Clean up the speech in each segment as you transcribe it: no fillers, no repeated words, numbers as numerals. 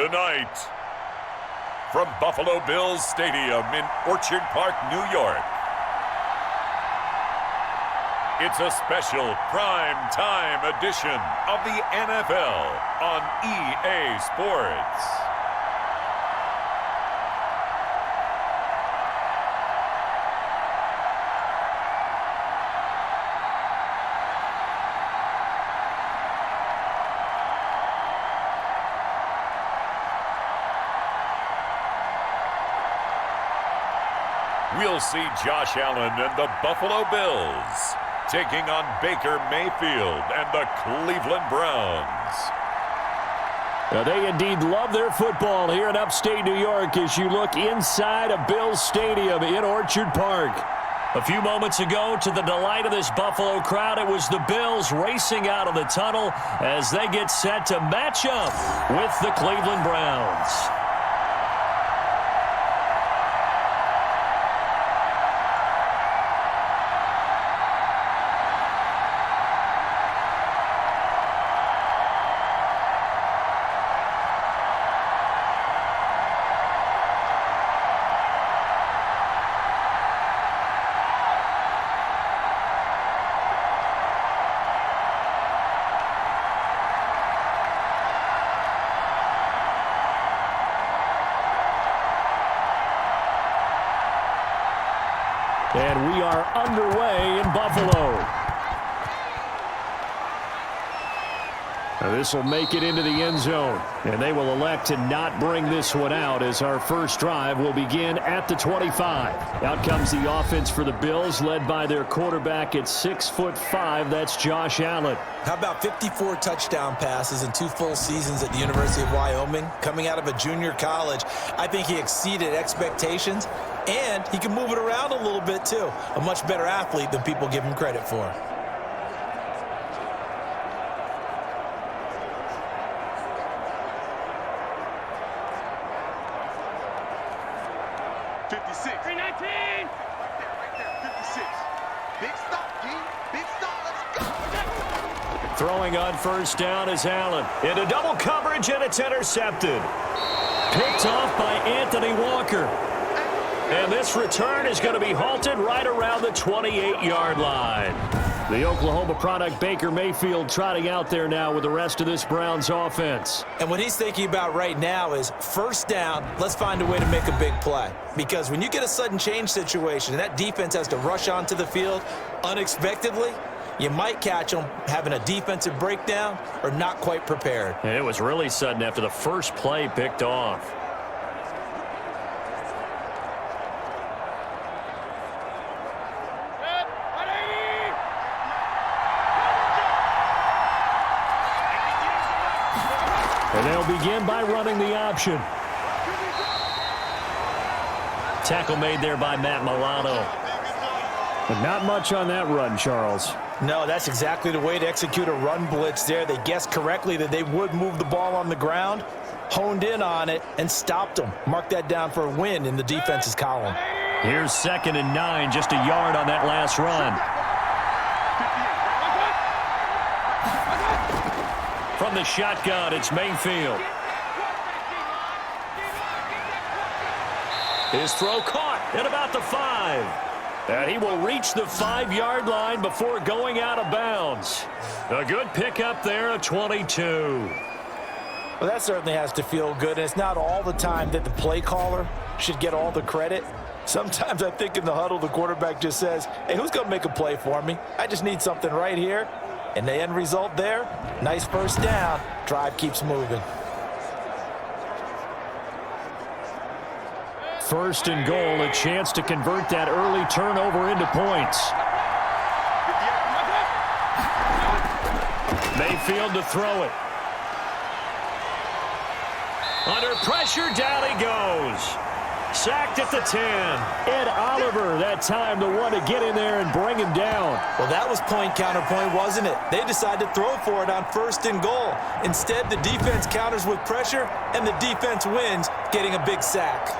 Tonight, from Buffalo Bills Stadium in Orchard Park, New York, it's a special prime time edition of the NFL on EA Sports. We'll see Josh Allen and the Buffalo Bills taking on Baker Mayfield and the Cleveland Browns. Now, they indeed love their football here in upstate New York as you look inside of Bills Stadium in Orchard Park. A few moments ago, to the delight of this Buffalo crowd, it was the Bills racing out of the tunnel as they get set to match up with the Cleveland Browns. And we are underway in Buffalo. Now this will make it into the end zone. And they will elect to not bring this one out as our first drive will begin at the 25. Out comes the offense for the Bills, led by their quarterback at 6'5". That's Josh Allen. How about 54 touchdown passes in 2 full seasons at the University of Wyoming? Coming out of a junior college, I think he exceeded expectations. And he can move it around a little bit, too. A much better athlete than people give him credit for. Throwing on first down is Allen. Into double coverage, and it's intercepted. Picked off by Anthony Walker. And this return is going to be halted right around the 28-yard line. The Oklahoma product, Baker Mayfield, trotting out there now with the rest of this Browns offense. And what he's thinking about right now is first down, let's find a way to make a big play. Because when you get a sudden change situation and that defense has to rush onto the field unexpectedly, you might catch them having a defensive breakdown or not quite prepared. And it was really sudden after the first play picked off. And they'll begin by running the option. Tackle made there by Matt Milano. But not much on that run, Charles. No, that's exactly the way to execute a run blitz there. They guessed correctly that they would move the ball on the ground, honed in on it, and stopped them. Mark that down for a win in the defense's column. Here's 2nd and 9, just a yard on that last run. From the shotgun, it's Mayfield. His throw caught at about the 5. And he will reach the 5-yard line before going out of bounds. A good pickup there of 22. Well, that certainly has to feel good. And it's not all the time that the play caller should get all the credit. Sometimes I think in the huddle, the quarterback just says, hey, who's going to make a play for me? I just need something right here. And the end result there, nice first down. Drive keeps moving. First and goal, a chance to convert that early turnover into points. Mayfield to throw it. Under pressure, down he goes. Sacked at the 10. Ed Oliver, that time the one to get in there and bring him down. Well, that was point counterpoint, wasn't it? They decided to throw for it on first and goal. Instead, the defense counters with pressure, and the defense wins, getting a big sack.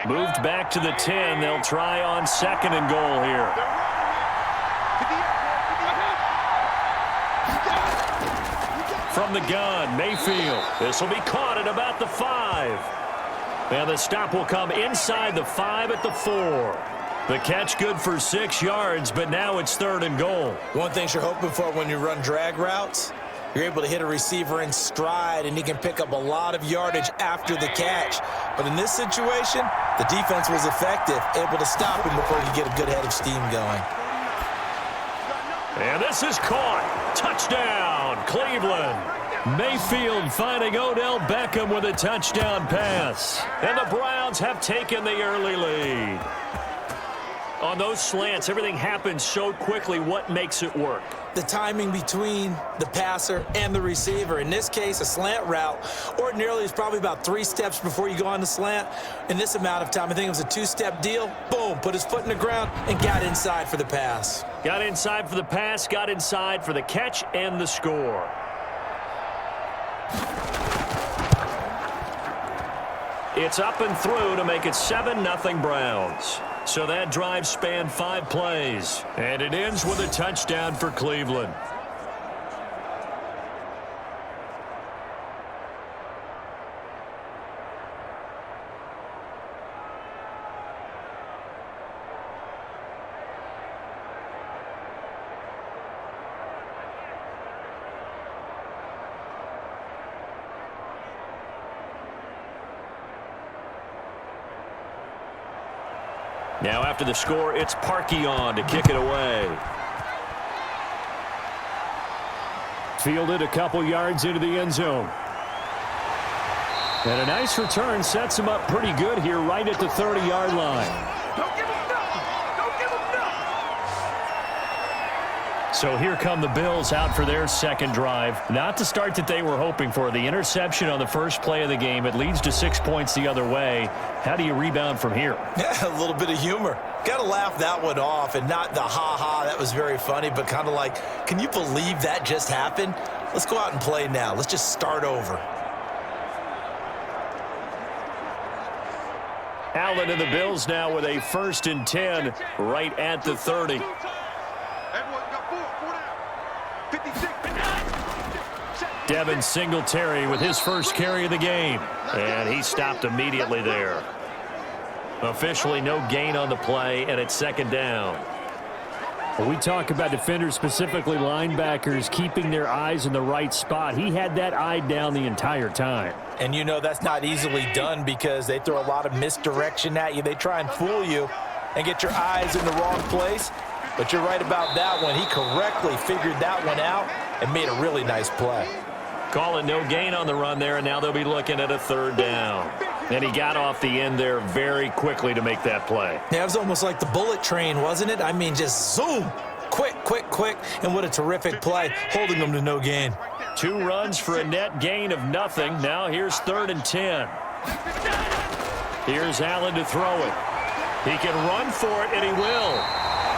Moved back to the 10. They'll try on 2nd and goal here. From the gun, Mayfield. This will be caught at about the 5. And the stop will come inside the 5 at the 4. The catch good for 6 yards, but now it's 3rd and goal. One thing you're hoping for when you run drag routes, you're able to hit a receiver in stride, and he can pick up a lot of yardage after the catch. But in this situation, the defense was effective, able to stop him before he could get a good head of steam going. And this is caught. Touchdown, Cleveland. Mayfield finding Odell Beckham with a touchdown pass. And the Browns have taken the early lead. On those slants, everything happens so quickly. What makes it work? The timing between the passer and the receiver. In this case, a slant route ordinarily is probably about 3 steps before you go on the slant. In this amount of time, I think it was a 2-step deal. Boom, put his foot in the ground and got inside for the pass. Got inside for the pass, got inside for the catch and the score. It's up and through to make it 7-0 Browns. So that drive spanned 5 plays, and it ends with a touchdown for Cleveland. Now after the score, it's Parkey on to kick it away. Fielded a couple yards into the end zone. And a nice return sets him up pretty good here right at the 30-yard line. So here come the Bills out for their second drive. Not the start that they were hoping for. The interception on the first play of the game. It leads to 6 points the other way. How do you rebound from here? Yeah, a little bit of humor. Got to laugh that one off, and not the ha-ha, that was very funny, but kind of like, can you believe that just happened? Let's go out and play now. Let's just start over. Allen and the Bills now with a 1st and 10 right at the 30. Devin Singletary with his first carry of the game. And he stopped immediately there. Officially no gain on the play, and it's 2nd down. When we talk about defenders, specifically linebackers, keeping their eyes in the right spot. He had that eye down the entire time. And you know that's not easily done because they throw a lot of misdirection at you. They try and fool you and get your eyes in the wrong place. But you're right about that one. He correctly figured that one out and made a really nice play. Call it no gain on the run there, and now they'll be looking at a 3rd down. And he got off the end there very quickly to make that play. Yeah, it was almost like the bullet train, wasn't it? I mean, just zoom. Quick, quick, quick. And what a terrific play, holding them to no gain. 2 runs for a net gain of nothing. Now here's 3rd and 10. Here's Allen to throw it. He can run for it, and he will.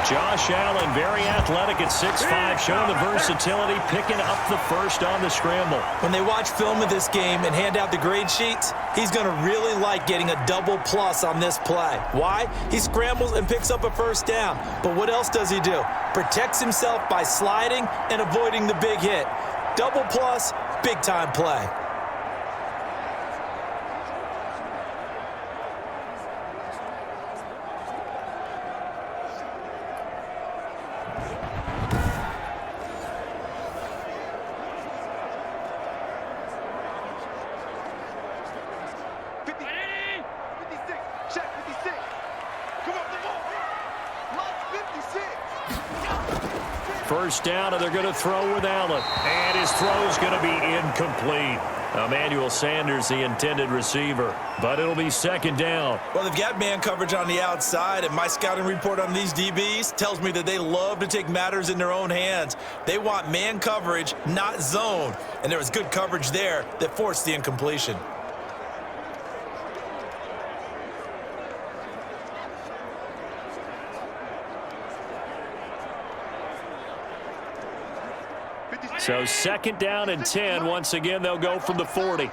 Josh Allen, very athletic at 6'5", showing the versatility, picking up the first on the scramble. When they watch film of this game and hand out the grade sheets, he's going to really like getting a double plus on this play. Why? He scrambles and picks up a 1st down. But what else does he do? Protects himself by sliding and avoiding the big hit. Double plus, big-time play. First down, and they're going to throw with Allen. And his throw is going to be incomplete. Emmanuel Sanders, the intended receiver. But it'll be 2nd down. Well, they've got man coverage on the outside, and my scouting report on these DBs tells me that they love to take matters in their own hands. They want man coverage, not zone. And there was good coverage there that forced the incompletion. So 2nd down and 10. Once again, they'll go from the 40.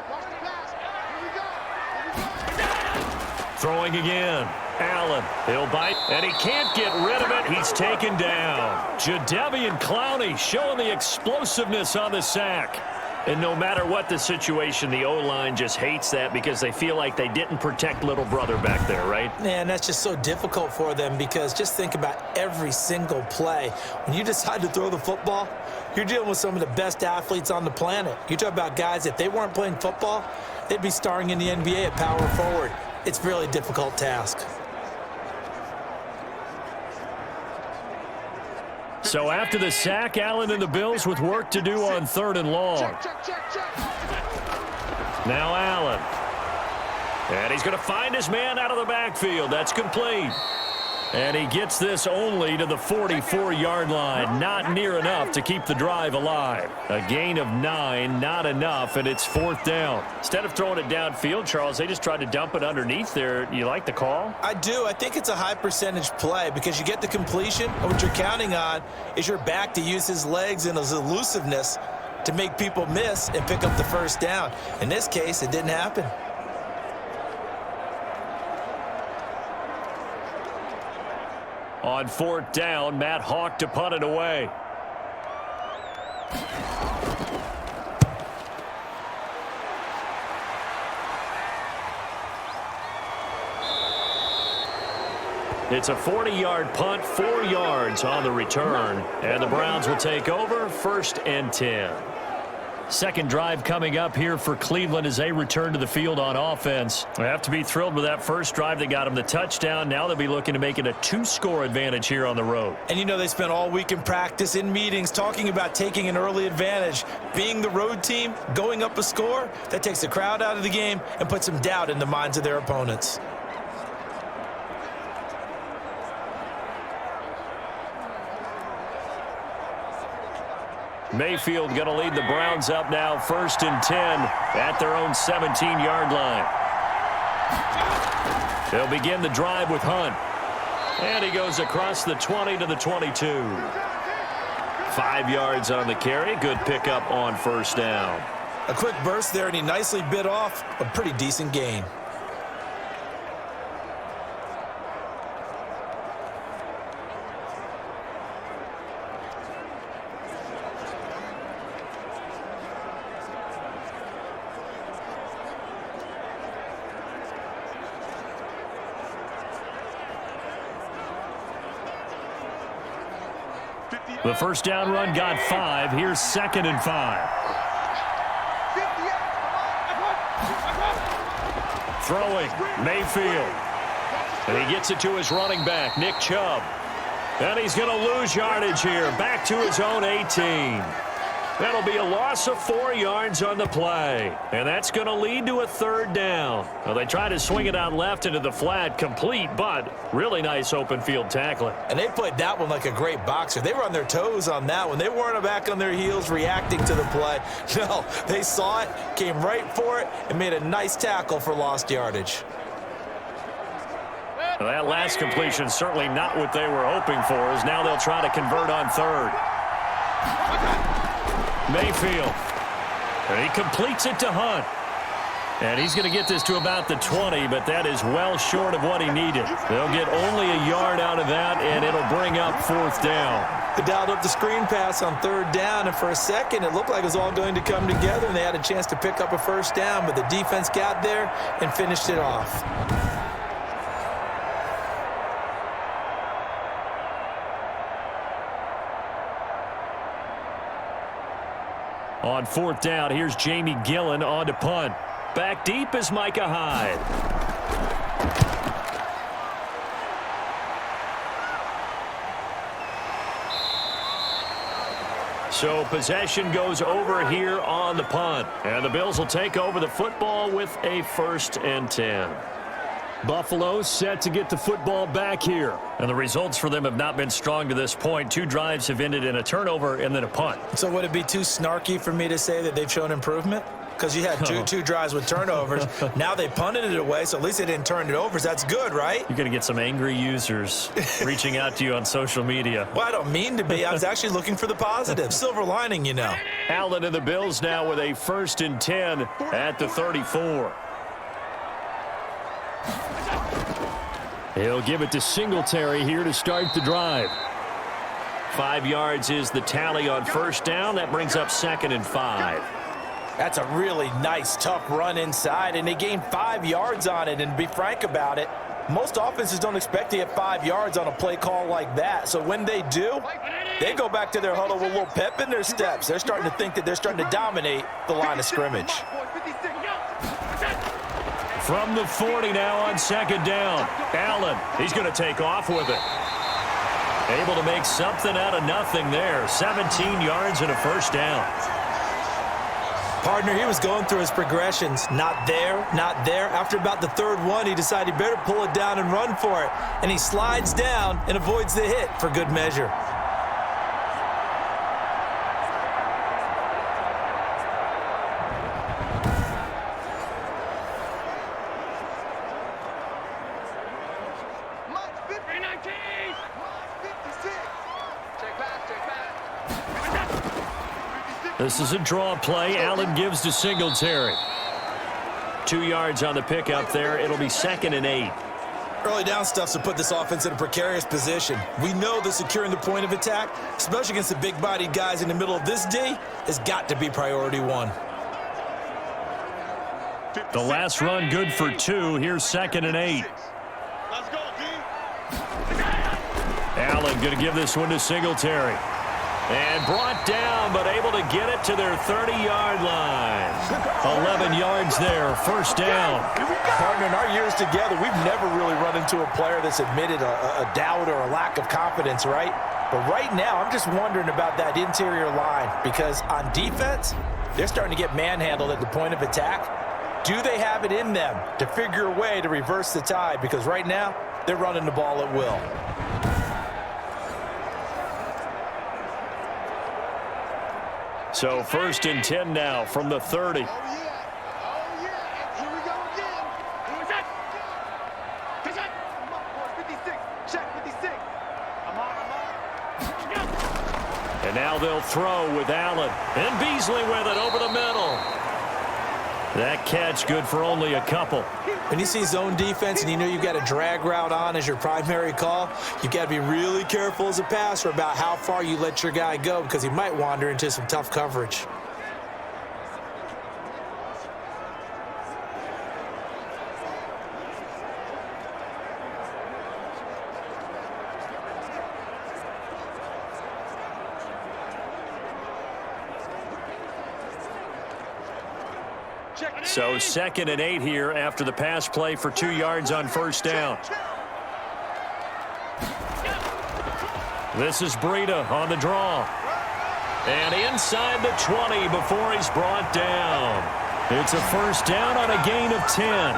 Throwing again. Allen, he'll bite, and he can't get rid of it. He's taken down. Jadeveon Clowney showing the explosiveness on the sack. And no matter what the situation, the O-line just hates that because they feel like they didn't protect little brother back there, right? Yeah, and that's just so difficult for them because just think about every single play. When you decide to throw the football, you're dealing with some of the best athletes on the planet. You talk about guys, if they weren't playing football, they'd be starring in the NBA at power forward. It's a really difficult task. So after the sack, Allen and the Bills with work to do on 3rd and long. Now Allen. And he's going to find his man out of the backfield. That's complete. And he gets this only to the 44-yard line. Not near enough to keep the drive alive. A gain of 9, not enough, and it's 4th down. Instead of throwing it downfield, Charles, they just tried to dump it underneath there. You like the call? I do. I think it's a high-percentage play because you get the completion, and what you're counting on is your back to use his legs and his elusiveness to make people miss and pick up the 1st down. In this case, it didn't happen. On 4th down, Matt Hawk to punt it away. It's a 40-yard punt, 4 yards on the return. And the Browns will take over, 1st and 10. Second drive coming up here for Cleveland as they return to the field on offense. They have to be thrilled with that first drive that got them the touchdown. Now they'll be looking to make it a 2-score advantage here on the road. And you know they spent all week in practice, in meetings, talking about taking an early advantage. Being the road team, going up a score, that takes the crowd out of the game and puts some doubt in the minds of their opponents. Mayfield going to lead the Browns up now, 1st and 10 at their own 17-yard line. They'll begin the drive with Hunt. And he goes across the 20 to the 22. 5 yards on the carry. Good pickup on 1st down. A quick burst there, and he nicely bit off a pretty decent gain. The 1st down run got 5. Here's 2nd and 5. Throwing, Mayfield. And he gets it to his running back, Nick Chubb. And he's going to lose yardage here, back to his own 18. That'll be a loss of 4 yards on the play. And that's going to lead to a 3rd down. Well, they try to swing it out left into the flat, complete, but really nice open field tackling. And they played that one like a great boxer. They were on their toes on that one. They weren't back on their heels reacting to the play. No, they saw it, came right for it, and made a nice tackle for lost yardage. Well, that last completion certainly not what they were hoping for, as now they'll try to convert on 3rd. Mayfield. And he completes it to Hunt. And he's going to get this to about the 20, but that is well short of what he needed. They'll get only a yard out of that, and it'll bring up 4th down. They dialed up the screen pass on 3rd down, and for a second it looked like it was all going to come together, and they had a chance to pick up a 1st down, but the defense got there and finished it off. On 4th down, here's Jamie Gillen on to punt. Back deep is Micah Hyde. So possession goes over here on the punt. And the Bills will take over the football with a 1st and 10. Buffalo set to get the football back here. And the results for them have not been strong to this point. 2 drives have ended in a turnover and then a punt. So would it be too snarky for me to say that they've shown improvement? Because you had two drives with turnovers. Now they punted it away, so at least they didn't turn it over. So that's good, right? You're going to get some angry users reaching out to you on social media. Well, I don't mean to be. I was actually looking for the positive. Silver lining, you know. Allen and the Bills now with a 1st and 10 at the 34. He'll give it to Singletary here to start the drive. 5 yards is the tally on first down. That brings up 2nd and 5. That's a really nice, tough run inside, and they gained 5 yards on it. And to be frank about it, most offenses don't expect to get 5 yards on a play call like that. So when they do, they go back to their huddle with a little pep in their steps. They're starting to think that they're starting to dominate the line of scrimmage. From the 40 now on 2nd down. Allen, he's going to take off with it. Able to make something out of nothing there. 17 yards and a first down. Partner, he was going through his progressions. Not there, not there. After about the 3rd one, he decided he better pull it down and run for it. And he slides down and avoids the hit for good measure. This is a draw play. Allen gives to Singletary. 2 yards on the pickup there. It'll be 2nd and 8. Early down stuffs will put this offense in a precarious position. We know that securing the point of attack, especially against the big-bodied guys in the middle of this D, has got to be priority 1. The last run good for 2. Here's 2nd and 8. Let's go, D. Allen going to give this one to Singletary. And brought down, but able to get it to their 30-yard line. 11 yards there, first down. Partner, in our years together, we've never really run into a player that's admitted a doubt or a lack of confidence, right? But right now, I'm just wondering about that interior line, because on defense, they're starting to get manhandled at the point of attack. Do they have it in them to figure a way to reverse the tide? Because right now, they're running the ball at will. So 1st and 10 now from the 30. Oh, yeah. Oh, yeah. Here we go again. Who is that? Come on, boys. 56. Check 56. I'm on. And now they'll throw with Allen. And Beasley with it over the middle. That catch good for only a couple. When you see zone defense and you know you've got a drag route on as your primary call, you've got to be really careful as a passer about how far you let your guy go, because he might wander into some tough coverage. So 2nd and 8 here after the pass play for 2 yards on first down. This is Breida on the draw. And inside the 20 before he's brought down. It's a first down on a gain of 10.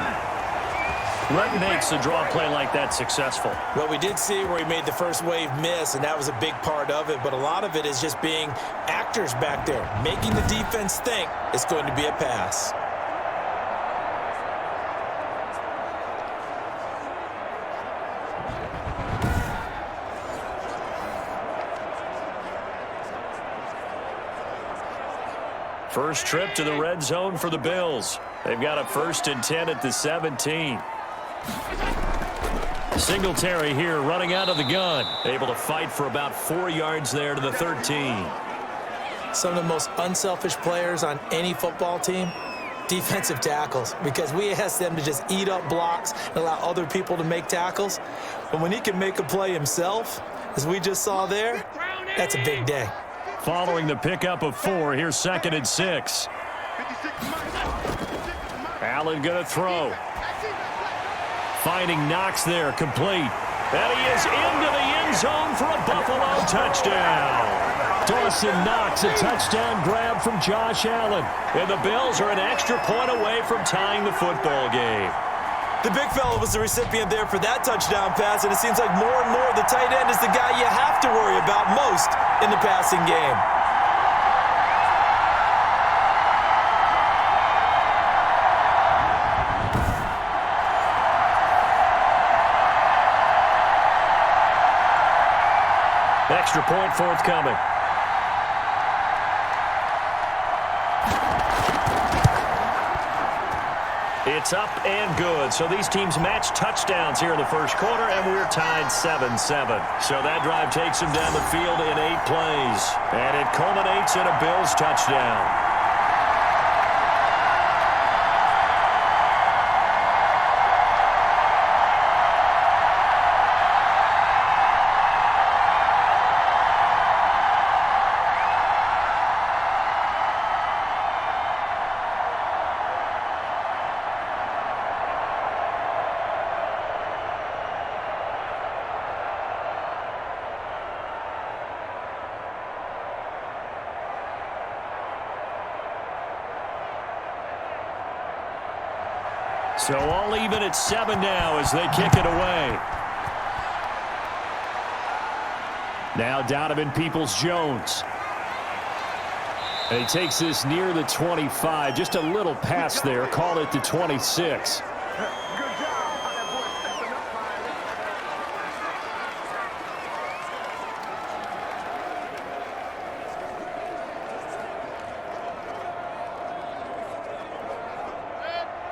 What makes a draw play like that successful? Well, we did see where he made the first wave miss, and that was a big part of it. But a lot of it is just being actors back there, making the defense think it's going to be a pass. First trip to the red zone for the Bills. They've got a 1st and 10 at the 17. Singletary here running out of the gun. Able to fight for about 4 yards there to the 13. Some of the most unselfish players on any football team, defensive tackles, because we ask them to just eat up blocks and allow other people to make tackles. But when he can make a play himself, as we just saw there, that's a big day. Following the pickup of 4, here's 2nd and 6. Allen going to throw. Finding Knox there, complete. And he is into the end zone for a Buffalo touchdown. Dawson Knox, a touchdown grab from Josh Allen. And the Bills are an extra point away from tying the football game. The big fella was the recipient there for that touchdown pass, and it seems like more and more the tight end is the guy you have to worry about most in the passing game. Extra point forthcoming. It's up and good. So these teams match touchdowns here in the first quarter, and we're tied 7-7. So that drive takes them down the field in 8 plays. And it culminates in a Bills touchdown. So all even at 7 now as they kick it away. Now Donovan Peoples-Jones. And he takes this near the 25. Just a little pass there. Call it the 26.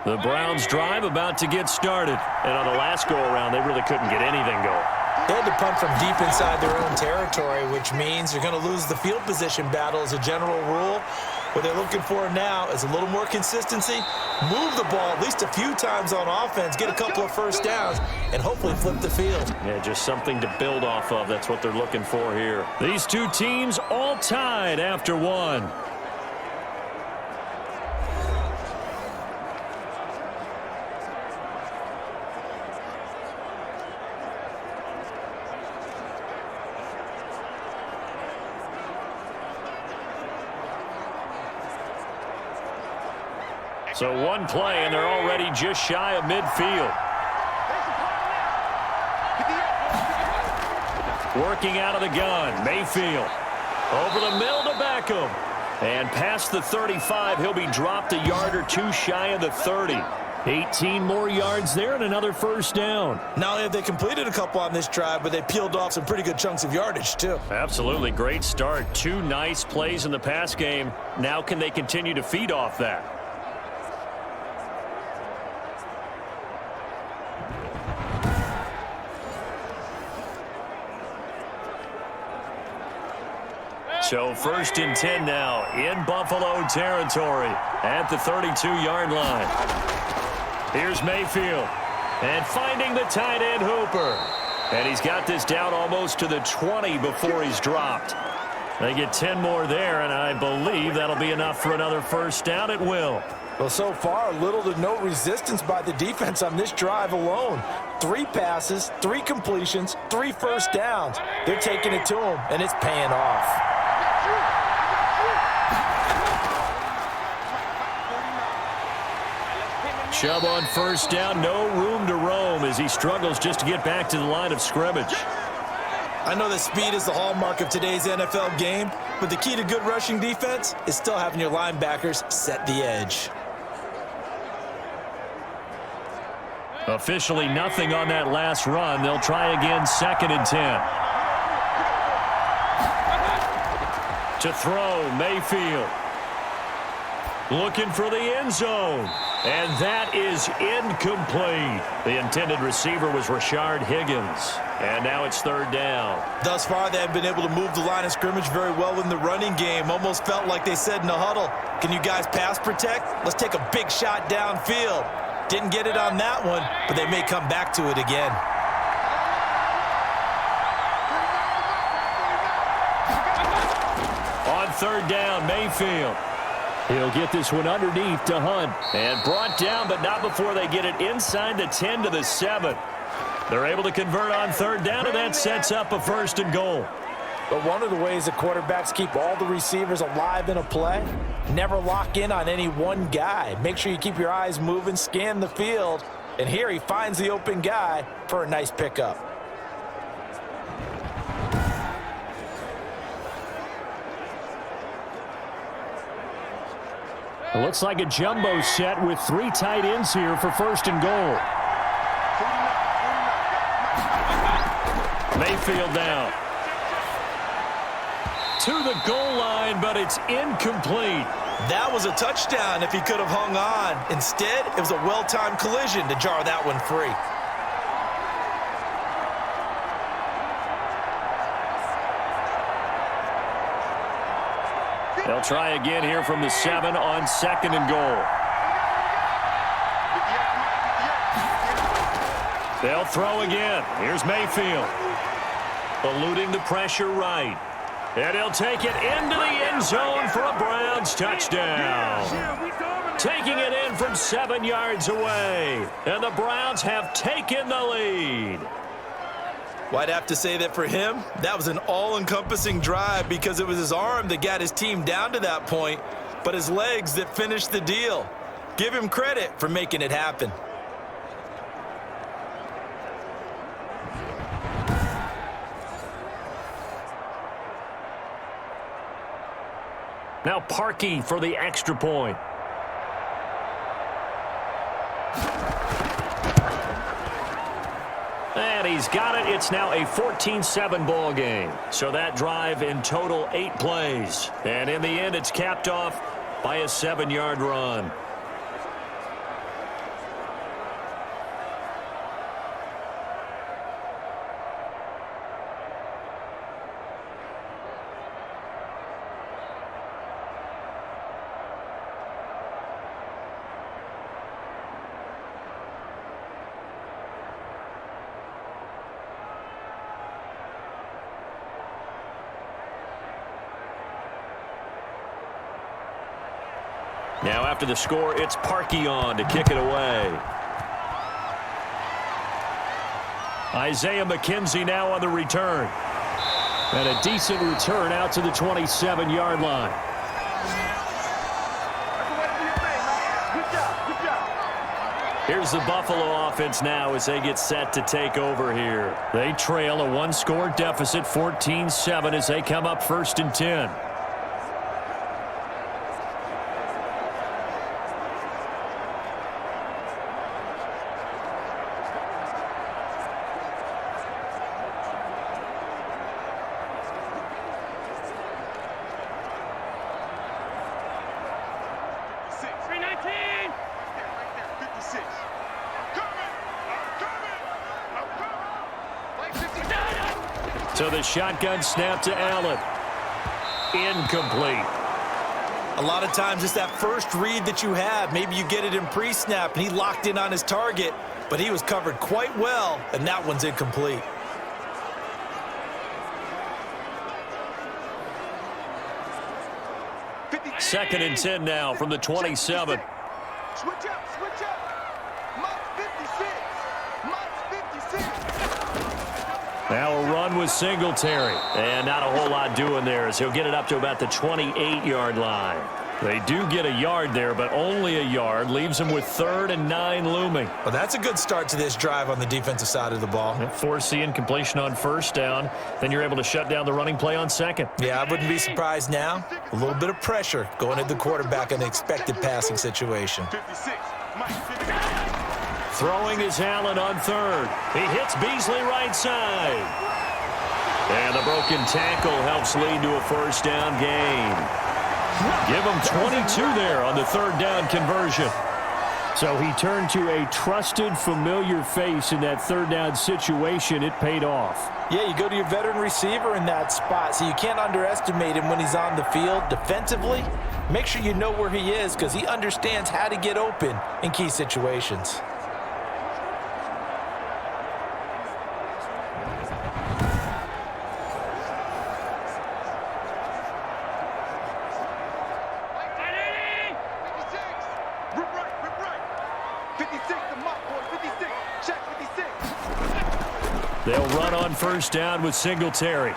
The Browns drive about to get started. And on the last go-around, they really couldn't get anything going. They had to punt from deep inside their own territory, which means you're going to lose the field position battle as a general rule. What they're looking for now is a little more consistency, move the ball at least a few times on offense, get a couple of first downs, and hopefully flip the field. Yeah, just something to build off of. That's what they're looking for here. These two teams all tied after one. So one play, and they're already just shy of midfield. Working out of the gun, Mayfield. Over the middle to Beckham. And past the 35, he'll be dropped a yard or two shy of the 30. 18 more yards there and another first down. Not only have they completed a couple on this drive, but they peeled off some pretty good chunks of yardage, too. Absolutely great start. 2 nice plays in the pass game. Now can they continue to feed off that? So 1st and 10 now in Buffalo territory at the 32-yard line. Here's Mayfield. And finding the tight end Hooper. And he's got this down almost to the 20 before he's dropped. They get 10 more there, and I believe that'll be enough for another first down. It will. Well, so far, little to no resistance by the defense on this drive alone. 3 passes, 3 completions, 3 first downs. They're taking it to them, and it's paying off. Chubb on first down, no room to roam as he struggles just to get back to the line of scrimmage. I know that speed is the hallmark of today's NFL game, but the key to good rushing defense is still having your linebackers set the edge. Officially nothing on that last run. They'll try again 2nd and 10. To throw, Mayfield. Looking for the end zone. And that is incomplete. The intended receiver was Rashard Higgins. And now it's 3rd down. Thus far, they have been able to move the line of scrimmage very well in the running game. Almost felt like they said in the huddle, can you guys pass protect? Let's take a big shot downfield. Didn't get it on that one, but they may come back to it again. On 3rd down, Mayfield. He'll get this one underneath to Hunt. And brought down, but not before they get it inside the 10 to the 7. They're able to convert on 3rd down, and that sets up a 1st and goal. But one of the ways that quarterbacks keep all the receivers alive in a play, never lock in on any one guy. Make sure you keep your eyes moving, scan the field. And here he finds the open guy for a nice pickup. It looks like a jumbo set with 3 tight ends here for 1st and goal. Mayfield down. To the goal line, but it's incomplete. That was a touchdown if he could have hung on. Instead, it was a well-timed collision to jar that one free. They'll try again here from the 7 on 2nd and goal. They'll throw again. Here's Mayfield. Eluding the pressure right. And he'll take it into the end zone for a Browns touchdown. Taking it in from 7 yards away. And the Browns have taken the lead. Well, I'd have to say that for him, that was an all-encompassing drive because it was his arm that got his team down to that point, but his legs that finished the deal. Give him credit for making it happen. Now Parkey for the extra point. And he's got it. It's now a 14-7 ball game. So that drive in total 8 plays. And in the end, it's capped off by a 7-yard run. Now after the score, it's Parkey on to kick it away. Isaiah McKenzie now on the return. And a decent return out to the 27-yard line. Here's the Buffalo offense now as they get set to take over here. They trail a 1-score deficit, 14-7, as they come up 1st and 10. So the shotgun snap to Allen. Incomplete. A lot of times it's that first read that you have. Maybe you get it in pre-snap, and he locked in on his target, but he was covered quite well, and that one's incomplete. Second and 10 now from the 27. Switch up, switch up. Mike 56. Mike 56. Now a run with Singletary. And not a whole lot doing there as he'll get it up to about the 28-yard line. They do get a yard there, but only a yard. Leaves them with 3rd and 9 looming. Well, that's a good start to this drive on the defensive side of the ball. Force the incompletion on 1st down. Then you're able to shut down the running play on 2nd. Yeah, I wouldn't be surprised now. A little bit of pressure going at the quarterback in the expected passing situation. 56. Mike 56. Throwing is Allen on 3rd. He hits Beasley right side. And the broken tackle helps lead to a 1st down gain. Give him 22 there on the 3rd down conversion. So he turned to a trusted, familiar face in that 3rd down situation. It paid off. Yeah, you go to your veteran receiver in that spot, so you can't underestimate him when he's on the field. Defensively, make sure you know where he is because he understands how to get open in key situations. They'll run on 1st down with Singletary.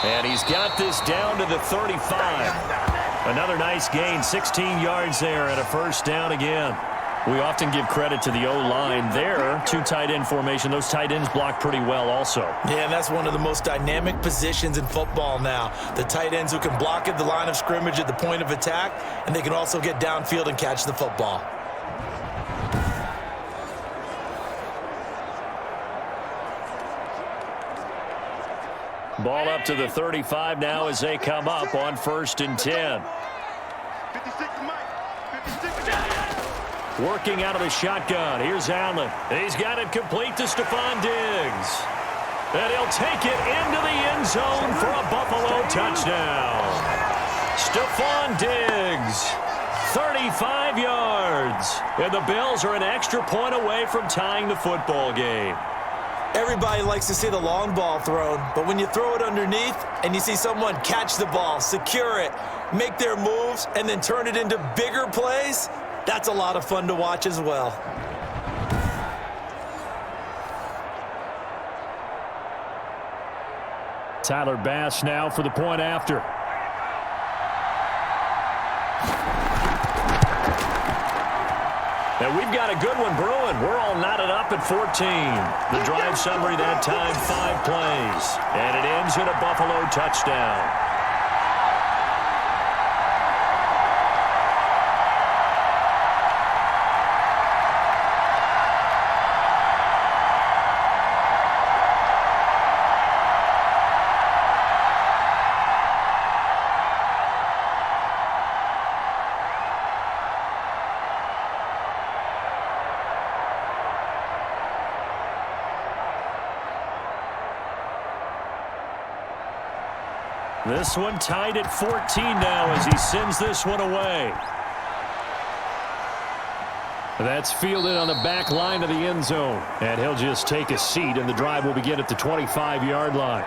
And he's got this down to the 35. Another nice gain, 16 yards there and a 1st down again. We often give credit to the O-line there. 2 tight end formation. Those tight ends block pretty well also. Yeah, and that's one of the most dynamic positions in football now. The tight ends who can block at the line of scrimmage at the point of attack, and they can also get downfield and catch the football. Ball up to the 35 now as they come up on 1st and 10. 56 Mike. 56. Working out of the shotgun. Here's Allen. He's got it complete to Stephon Diggs. And he'll take it into the end zone for a Buffalo touchdown. Stephon Diggs, 35 yards. And the Bills are an extra point away from tying the football game. Everybody likes to see the long ball thrown, but when you throw it underneath and you see someone catch the ball, secure it, make their moves, and then turn it into bigger plays, that's a lot of fun to watch as well. Tyler Bass now for the point after. And we've got a good one brewing. We're all knotted up at 14. The drive summary that time, 5 plays. And it ends in a Buffalo touchdown. This one tied at 14 now as he sends this one away. That's fielded on the back line of the end zone. And he'll just take a seat, and the drive will begin at the 25-yard line.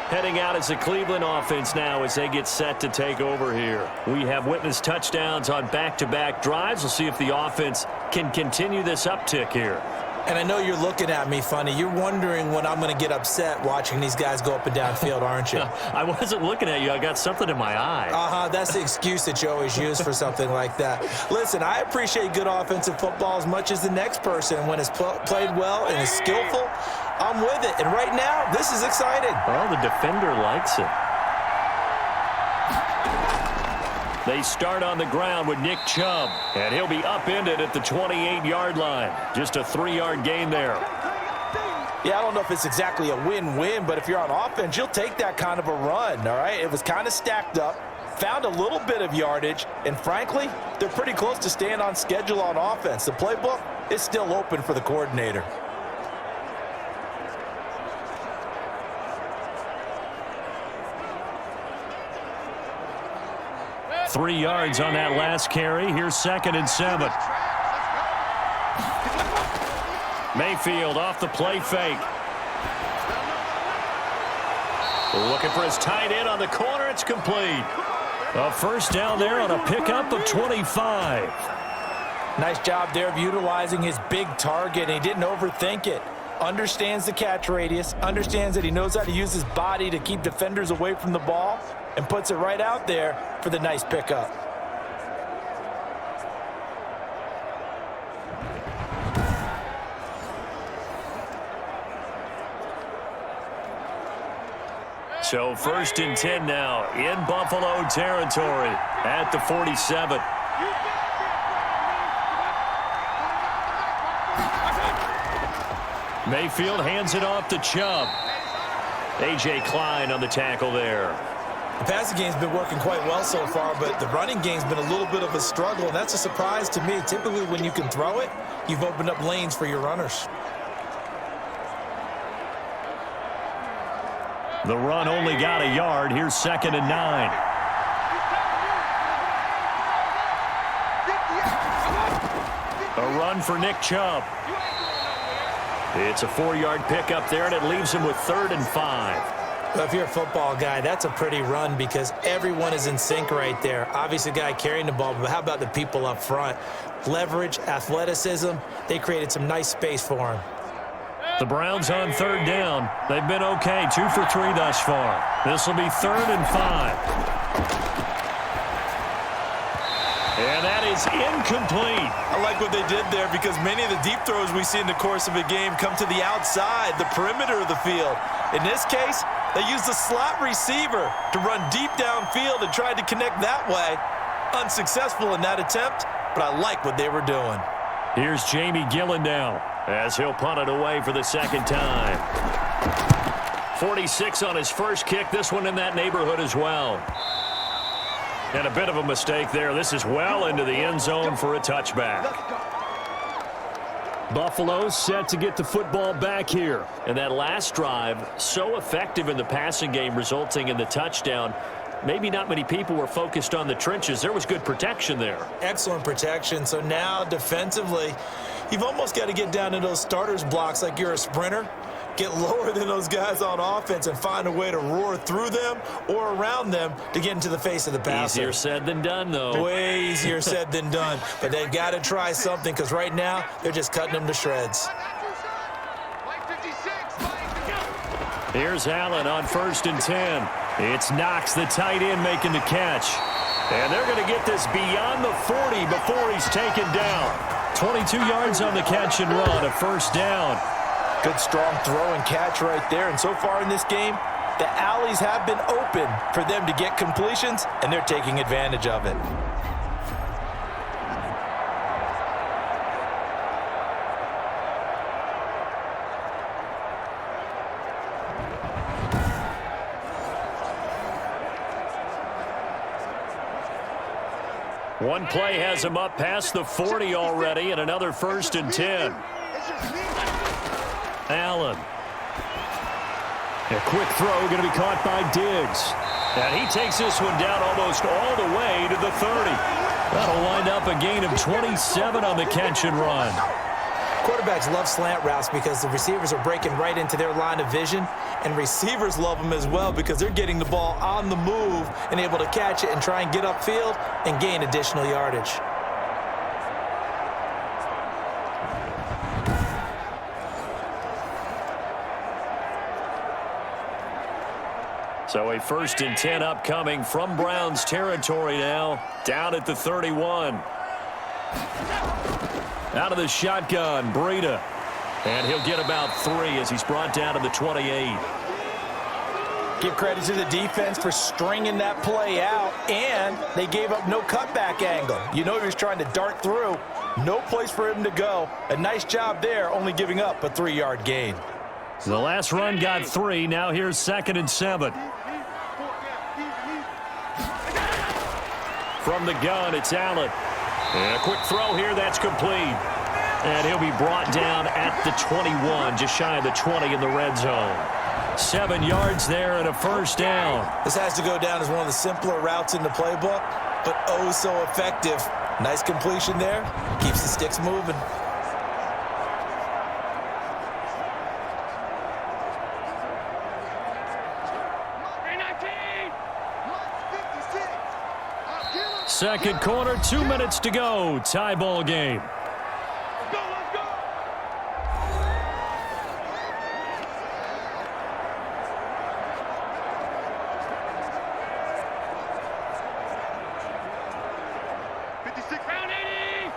Heading out as the Cleveland offense now as they get set to take over here. We have witnessed touchdowns on back-to-back drives. We'll see if the offense can continue this uptick here. And I know you're looking at me funny. You're wondering when I'm going to get upset watching these guys go up and down field, aren't you? I wasn't looking at you. I got something in my eye. That's the excuse that you always use for something like that. Listen, I appreciate good offensive football as much as the next person. When it's played well and is skillful, I'm with it. And right now, this is exciting. Well, the defender likes it. They start on the ground with Nick Chubb, and he'll be upended at the 28-yard line. Just a 3-yard gain there. Yeah, I don't know if it's exactly a win-win, but if you're on offense, you'll take that kind of a run, all right? It was kind of stacked up, found a little bit of yardage, and frankly, they're pretty close to staying on schedule on offense. The playbook is still open for the coordinator. 3 yards on that last carry. Here's 2nd and 7. Mayfield off the play fake. Looking for his tight end on the corner. It's complete. A first down there on a pickup of 25. Nice job there of utilizing his big target, and he didn't overthink it. Understands the catch radius, understands that he knows how to use his body to keep defenders away from the ball, and puts it right out there for the nice pickup. So 1st and 10 now in Buffalo territory at the 47. Mayfield hands it off to Chubb. A.J. Klein on the tackle there. The passing game's been working quite well so far, but the running game's been a little bit of a struggle, and that's a surprise to me. Typically, when you can throw it, you've opened up lanes for your runners. The run only got a yard. Here's 2nd and 9. A run for Nick Chubb. It's a 4-yard pickup there, and it leaves him with 3rd and 5. Well, if you're a football guy, that's a pretty run because everyone is in sync right there. Obviously, the guy carrying the ball, but how about the people up front? Leverage, athleticism, they created some nice space for him. The Browns on 3rd down. They've been okay, 2 for 3 thus far. This will be 3rd and 5. And that is incomplete. I like what they did there because many of the deep throws we see in the course of a game come to the outside, the perimeter of the field. In this case, they used the slot receiver to run deep downfield and tried to connect that way. Unsuccessful in that attempt, but I like what they were doing. Here's Jamie Gillen now as he'll punt it away for the 2nd time. 46 on his first kick. This one in that neighborhood as well. And a bit of a mistake there. This is well into the end zone for a touchback. Buffalo set to get the football back here. And that last drive, so effective in the passing game, resulting in the touchdown. Maybe not many people were focused on the trenches. There was good protection there. Excellent protection. So now defensively, you've almost got to get down to those starters blocks like you're a sprinter. Get lower than those guys on offense and find a way to roar through them or around them to get into the face of the passer. Easier said than done, though. Way easier said than done. But they've got to try something because right now they're just cutting them to shreds. Here's Allen on 1st and 10. It's Knox, the tight end, making the catch. And they're going to get this beyond the 40 before he's taken down. 22 yards on the catch and run, a first down. Good strong throw and catch right there. And so far in this game, the alleys have been open for them to get completions, and they're taking advantage of it. One play has him up past the 40 already, and another 1st and 10. Allen. A quick throw going to be caught by Diggs. And he takes this one down almost all the way to the 30. That'll wind up a gain of 27 on the catch and run. Quarterbacks love slant routes because the receivers are breaking right into their line of vision, and receivers love them as well because they're getting the ball on the move and able to catch it and try and get upfield and gain additional yardage. So a 1st and 10 upcoming from Browns territory now, down at the 31. Out of the shotgun, Breida. And he'll get about 3 as he's brought down to the 28. Give credit to the defense for stringing that play out, and they gave up no cutback angle. You know he was trying to dart through. No place for him to go. A nice job there, only giving up a 3-yard gain. The last run got 3. Now here's 2nd and 7. From the gun, it's Allen. And a quick throw here, that's complete. And he'll be brought down at the 21, just shy of the 20 in the red zone. 7 yards there and a first down. This has to go down as one of the simpler routes in the playbook, but oh so effective. Nice completion there. Keeps the sticks moving. Second quarter, 2 minutes to go. Tie ball game.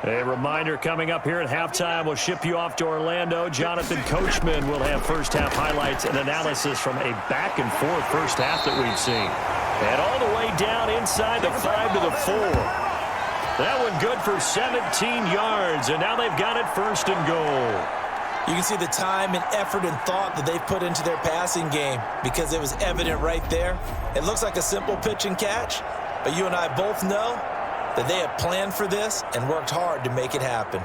A reminder coming up here at halftime. We'll ship you off to Orlando. Jonathan Coachman will have first half highlights and analysis from a back and forth first half that we've seen. And all the way down inside the 5 to the 4. That one good for 17 yards, and now they've got it 1st and goal. You can see the time and effort and thought that they've put into their passing game because it was evident right there. It looks like a simple pitch and catch, but you and I both know that they have planned for this and worked hard to make it happen.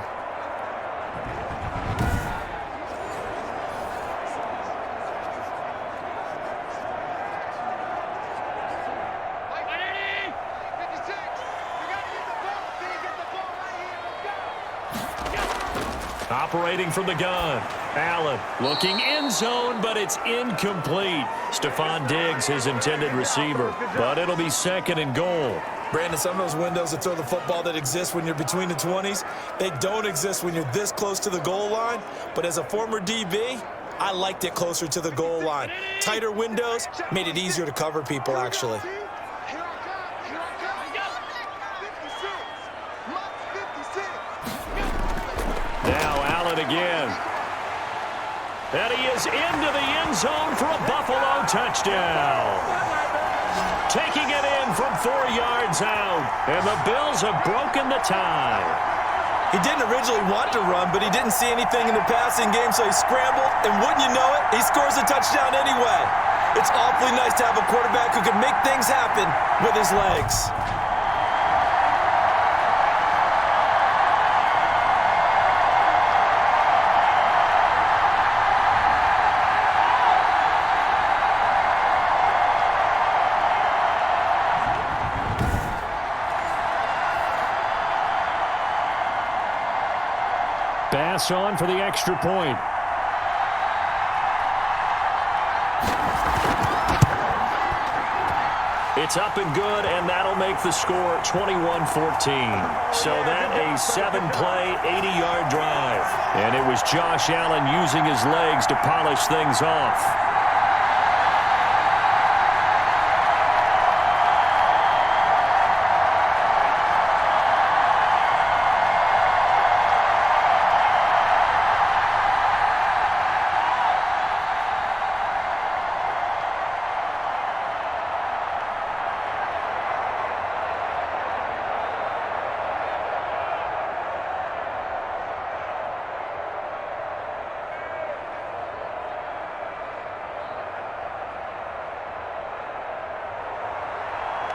Operating from the gun. Allen looking end zone, but it's incomplete. Stephon Diggs, his intended receiver, but it'll be 2nd and goal. Brandon, some of those windows to throw the football that exist when you're between the 20s, they don't exist when you're this close to the goal line. But as a former DB, I liked it closer to the goal line. Tighter windows made it easier to cover people, actually. Now Allen again. And he is into the end zone for a Buffalo touchdown. Taking it in from 4 yards out. And the Bills have broken the tie. He didn't originally want to run, but he didn't see anything in the passing game, so he scrambled, and wouldn't you know it, he scores a touchdown anyway. It's awfully nice to have a quarterback who can make things happen with his legs. Pass on for the extra point. It's up and good, and that'll make the score 21-14. So that a 7-play, 80-yard drive. And it was Josh Allen using his legs to polish things off.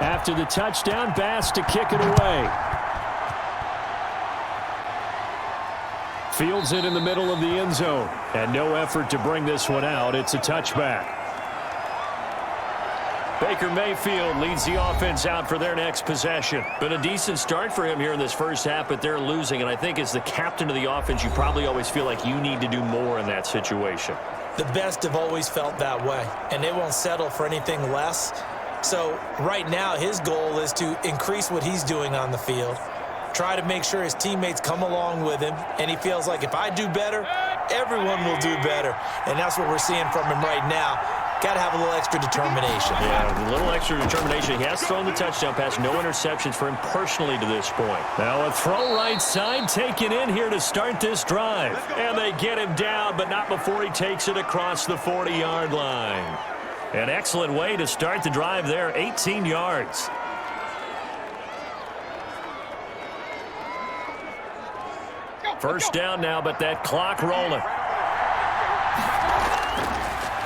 After the touchdown, Bass to kick it away. Fields it in the middle of the end zone. And no effort to bring this one out. It's a touchback. Baker Mayfield leads the offense out for their next possession. Been a decent start for him here in this first half, but they're losing. And I think as the captain of the offense, you probably always feel like you need to do more in that situation. The best have always felt that way, and they won't settle for anything less. So right now his goal is to increase what he's doing on the field, try to make sure his teammates come along with him, and he feels like if I do better, everyone will do better. And that's what we're seeing from him right now. Got to have a little extra determination. Yeah, a little extra determination. He has thrown the touchdown pass. No interceptions for him personally to this point. Now a throw right side taken in here to start this drive. And they get him down, but not before he takes it across the 40-yard line. An excellent way to start the drive there, 18 yards. First down now, but that clock rolling.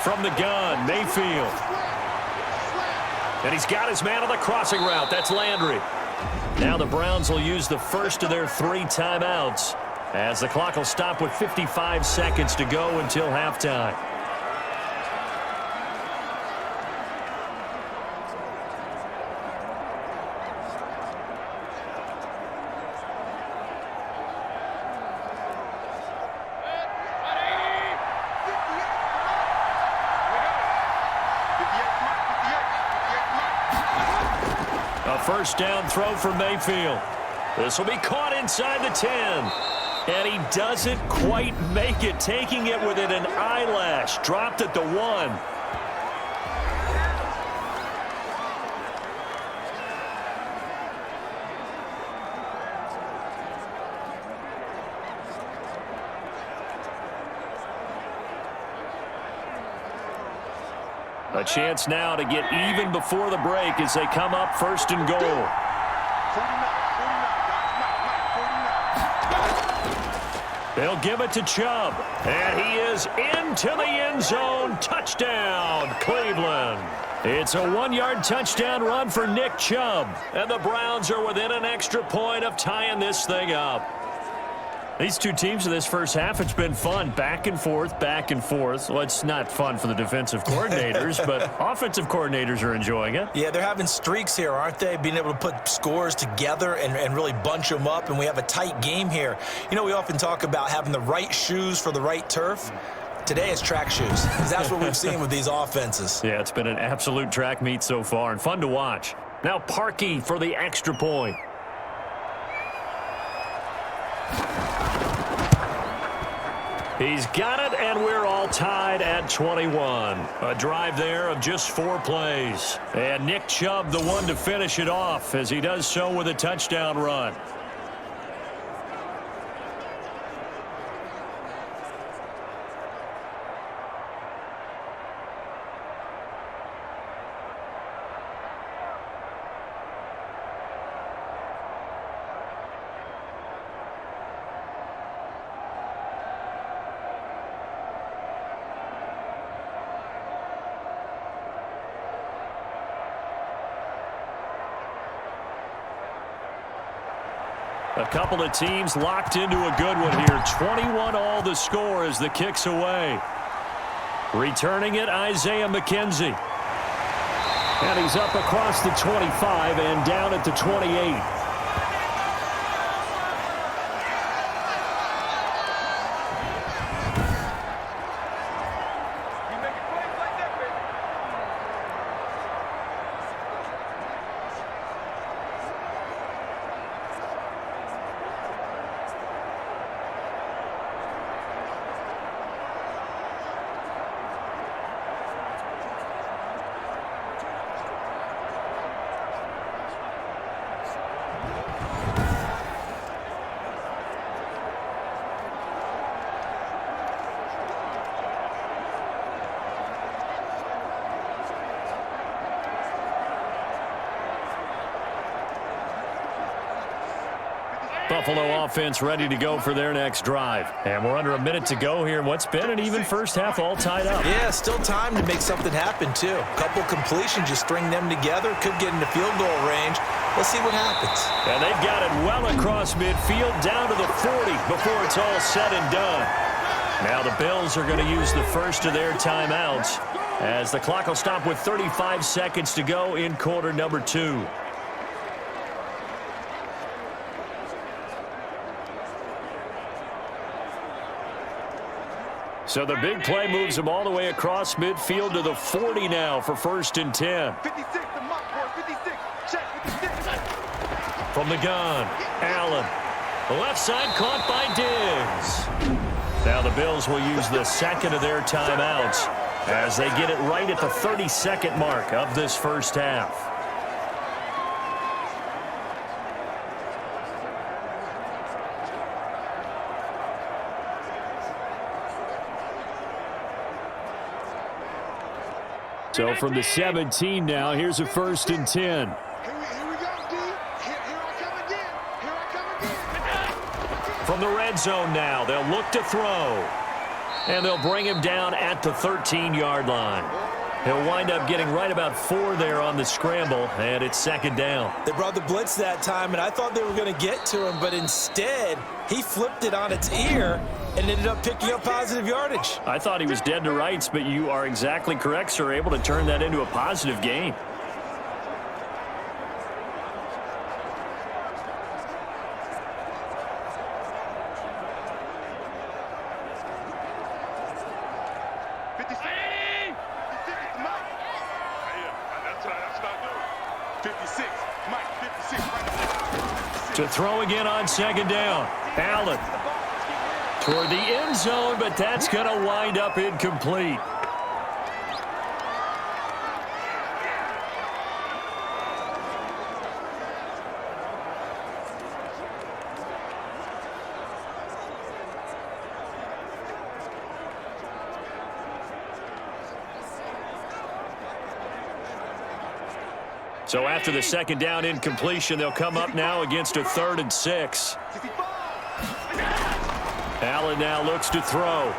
From the gun, Mayfield. And he's got his man on the crossing route. That's Landry. Now the Browns will use the first of their 3 timeouts as the clock will stop with 55 seconds to go until halftime. First down throw for Mayfield. This will be caught inside the 10. And he doesn't quite make it, taking it within an eyelash. Dropped at the 1. A chance now to get even before the break as they come up first and goal. They'll give it to Chubb. And he is into the end zone. Touchdown, Cleveland. It's a 1-yard touchdown run for Nick Chubb. And the Browns are within an extra point of tying this thing up. These two teams in this first half, it's been fun. Back and forth, back and forth. Well, it's not fun for the defensive coordinators, but offensive coordinators are enjoying it. Yeah, they're having streaks here, aren't they? Being able to put scores together and really bunch them up, and we have a tight game here. You know, we often talk about having the right shoes for the right turf. Today it's track shoes. That's what we've seen with these offenses. Yeah, it's been an absolute track meet so far and fun to watch. Now Parkey for the extra point. He's got it, and we're all tied at 21. A drive there of just 4 plays. And Nick Chubb, the one to finish it off, as he does so with a touchdown run. A couple of teams locked into a good one here. 21 all the score as the kick's away. Returning it, Isaiah McKenzie. And he's up across the 25 and down at the 28. Buffalo offense ready to go for their next drive. And we're under a minute to go here in what's been an even first half, all tied up. Yeah, still time to make something happen, too. A couple completions, you string them together, could get into field goal range. We'll see what happens. And they've got it well across midfield, down to the 40 before it's all said and done. Now the Bills are going to use the first of their timeouts as the clock will stop with 35 seconds to go in quarter number 2. So the big play moves them all the way across midfield to the 40 now for 1st and 10. 56, the mark board, 56, check, 56. From the gun, Allen. The left side caught by Diggs. Now the Bills will use the second of their timeouts as they get it right at the 30-second mark of this first half. So from the 17 now, here's a 1st and 10. Here we go, D. Here I come again. Here I come again. From the red zone now, they'll look to throw. And they'll bring him down at the 13-yard line. He'll wind up getting right about 4 there on the scramble, and it's 2nd down. They brought the blitz that time, and I thought they were going to get to him, but instead, he flipped it on its ear and ended up picking up positive yardage. I thought he was dead to rights, but you are exactly correct, sir, able to turn that into a positive gain. To throw again on 2nd down. Allen toward the end zone, but that's going to wind up incomplete. So after the 2nd down incompletion, they'll come up now against a 3rd and 6. Allen now looks to throw.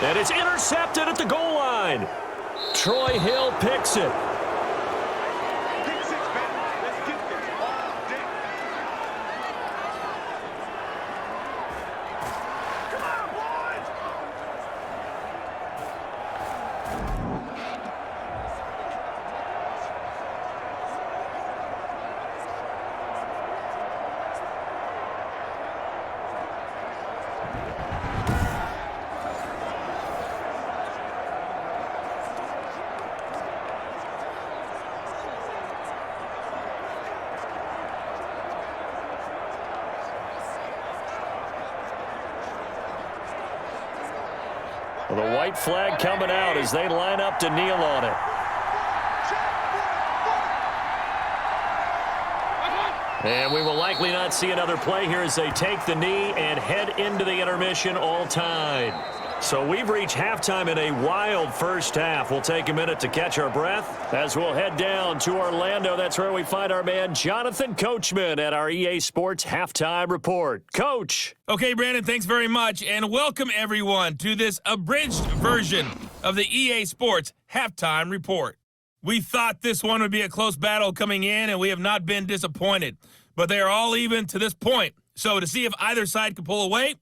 And it's intercepted at the goal line. Troy Hill picks it. Well, the white flag coming out as they line up to kneel on it. And we will likely not see another play here as they take the knee and head into the intermission all tied. So we've reached halftime in a wild first half. We'll take a minute to catch our breath as we'll head down to Orlando. That's where we find our man Jonathan Coachman at our EA Sports Halftime Report. Coach. Okay, Brandon, thanks very much, and welcome everyone to this abridged version of the EA Sports Halftime Report. We thought this one would be a close battle coming in, and we have not been disappointed. but they are all even to this point. So to see if either side can pull away,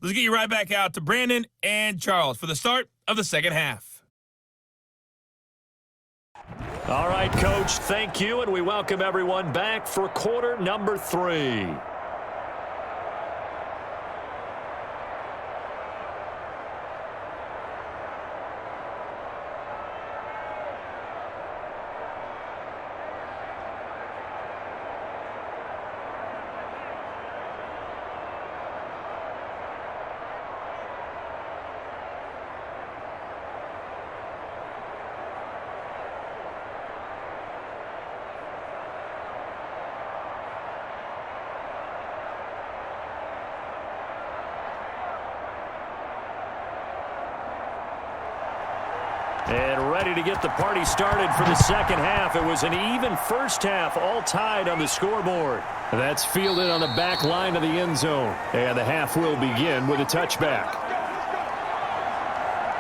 let's get you right back out to Brandon and Charles for the start of the second half. All right, Coach, thank you, and we welcome everyone back for quarter number 3. And ready to get the party started for the second half. It was an even first half, all tied on the scoreboard. That's fielded on the back line of the end zone. And the half will begin with a touchback.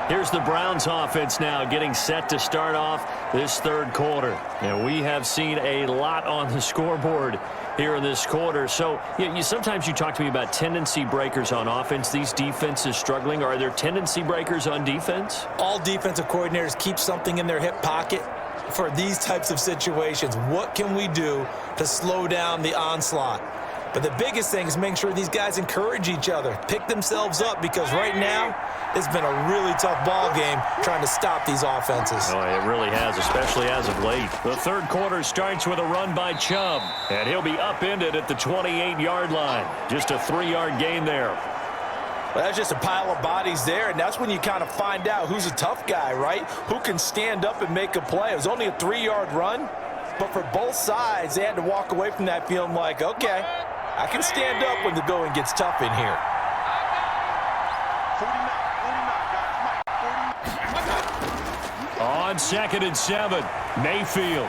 Here's the Browns offense now getting set to start off this third quarter. And we have seen a lot on the scoreboard here in this quarter. So sometimes you talk to me about tendency breakers on offense. These defenses struggling. Are there tendency breakers on defense? All defensive coordinators keep something in their hip pocket for these types of situations. What can we do to slow down the onslaught? But the biggest thing is making sure these guys encourage each other, pick themselves up, because right now it's been a really tough ball game trying to stop these offenses. Oh, it really has, especially as of late. The third quarter starts with a run by Chubb, and he'll be upended at the 28-yard line. Just a 3-yard gain there. Well, that's just a pile of bodies there, and that's when you kind of find out who's a tough guy, right? Who can stand up and make a play. It was only a 3-yard run, but for both sides, they had to walk away from that feeling like, okay, I can stand up when the going gets tough in here. On 2nd and 7, Mayfield.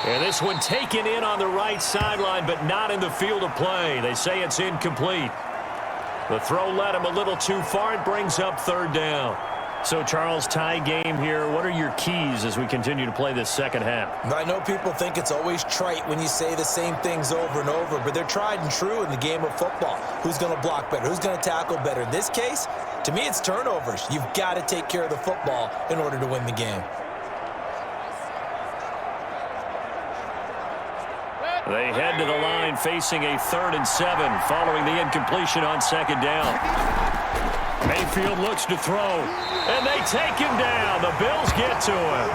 And this one taken in on the right sideline, but not in the field of play. They say it's incomplete. The throw led him a little too far. It brings up third down. So, Charles, tie game here. What are your keys as we continue to play this second half? I know people think it's always trite when you say the same things over and over, but they're tried and true in the game of football. Who's going to block better? Who's going to tackle better? In this case, to me, it's turnovers. You've got to take care of the football in order to win the game. They head to the line facing a 3rd and 7 following the incompletion on 2nd down. Mayfield looks to throw, and they take him down. The Bills get to him.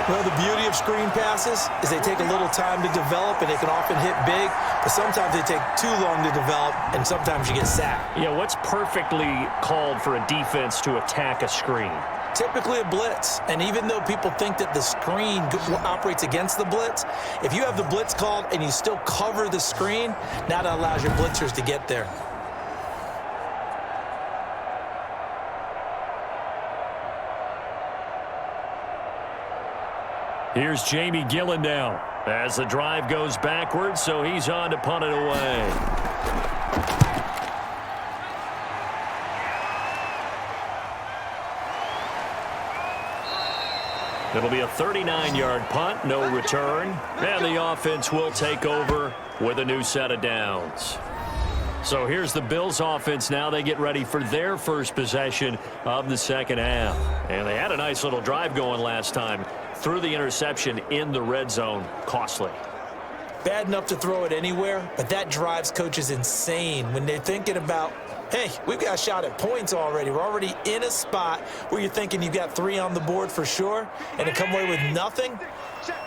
Well, the beauty of screen passes is they take a little time to develop, and they can often hit big, but sometimes they take too long to develop, and sometimes you get sacked. Yeah, what's perfectly called for a defense to attack a screen? Typically a blitz, and even though people think that the screen operates against the blitz, if you have the blitz called and you still cover the screen, now that allows your blitzers to get there. Here's Jamie Gillen now as the drive goes backwards, so he's on to punt it away. It'll be a 39-yard punt, no return, and the offense will take over with a new set of downs. So here's the Bills offense now. They get ready for their first possession of the second half. And they had a nice little drive going last time. Threw the interception in the red zone. Costly. Bad enough to throw it anywhere, but that drives coaches insane when they're thinking about, hey, we've got a shot at points already. We're already in a spot where you're thinking you've got 3 on the board for sure, and to come away with nothing,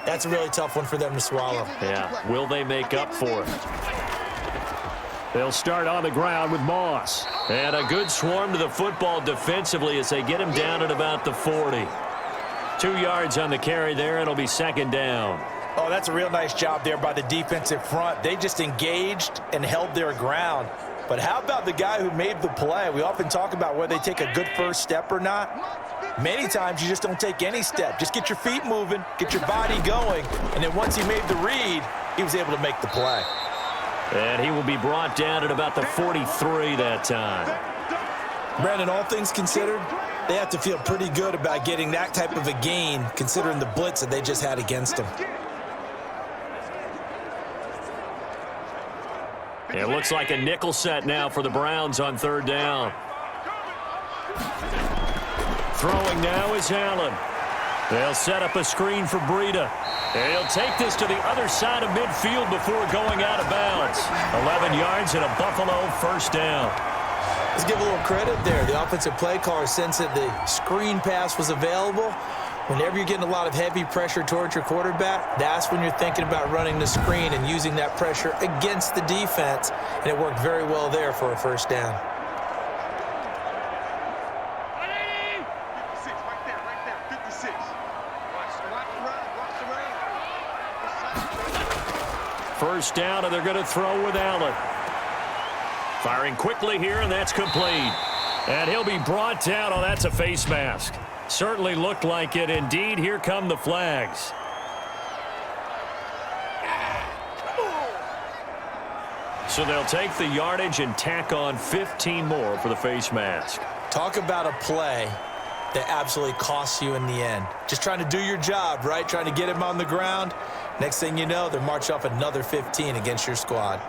that's a really tough one for them to swallow. Yeah, will they make up for it? They'll start on the ground with Moss. And a good swarm to the football defensively as they get him down at about the 40. 2 yards on the carry there. It'll be 2nd down. Oh, that's a real nice job there by the defensive front. They just engaged and held their ground. But how about the guy who made the play? We often talk about whether they take a good first step or not. Many times you just don't take any step. Just get your feet moving, get your body going, and then once he made the read, he was able to make the play. And he will be brought down at about the 43 that time. Brandon, all things considered, they have to feel pretty good about getting that type of a gain considering the blitz that they just had against them. It looks like a nickel set now for the Browns on 3rd down. Throwing now is Allen. They'll set up a screen for Breida. And he'll take this to the other side of midfield before going out of bounds. 11 yards and a Buffalo 1st down. Let's give a little credit there. The offensive play caller sensed that the screen pass was available. Whenever you're getting a lot of heavy pressure towards your quarterback, that's when you're thinking about running the screen and using that pressure against the defense. And it worked very well there for a 1st down. First down, and they're going to throw with Allen. Firing quickly here, and that's complete. And he'll be brought down. Oh, that's a face mask. Certainly looked like it. Indeed, here come the flags. So they'll take the yardage and tack on 15 more for the face mask. Talk about a play that absolutely costs you in the end. Just trying to do your job, right? Trying to get him on the ground. Next thing you know, they're marching off another 15 against your squad.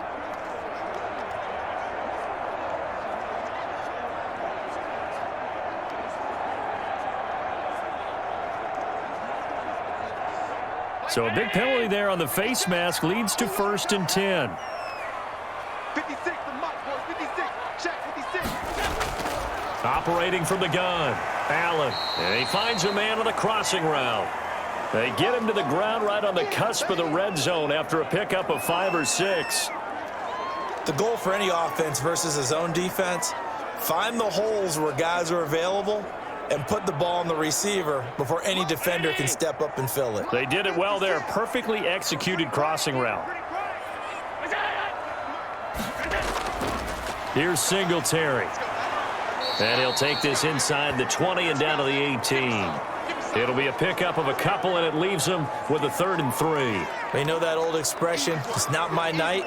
So a big penalty there on the face mask leads to 1st and 10. 56, the mark, boys. 56. Check, 56. Operating from the gun, Allen. And he finds a man on the crossing route. They get him to the ground right on the cusp of the red zone after a pickup of 5 or 6. The goal for any offense versus his own defense, find the holes where guys are available and put the ball on the receiver before any defender can step up and fill it. They did it well there. Perfectly executed crossing route. Here's Singletary. And he'll take this inside the 20 and down to the 18. It'll be a pickup of a couple, and it leaves them with a 3rd and 3. You know that old expression, it's not my night?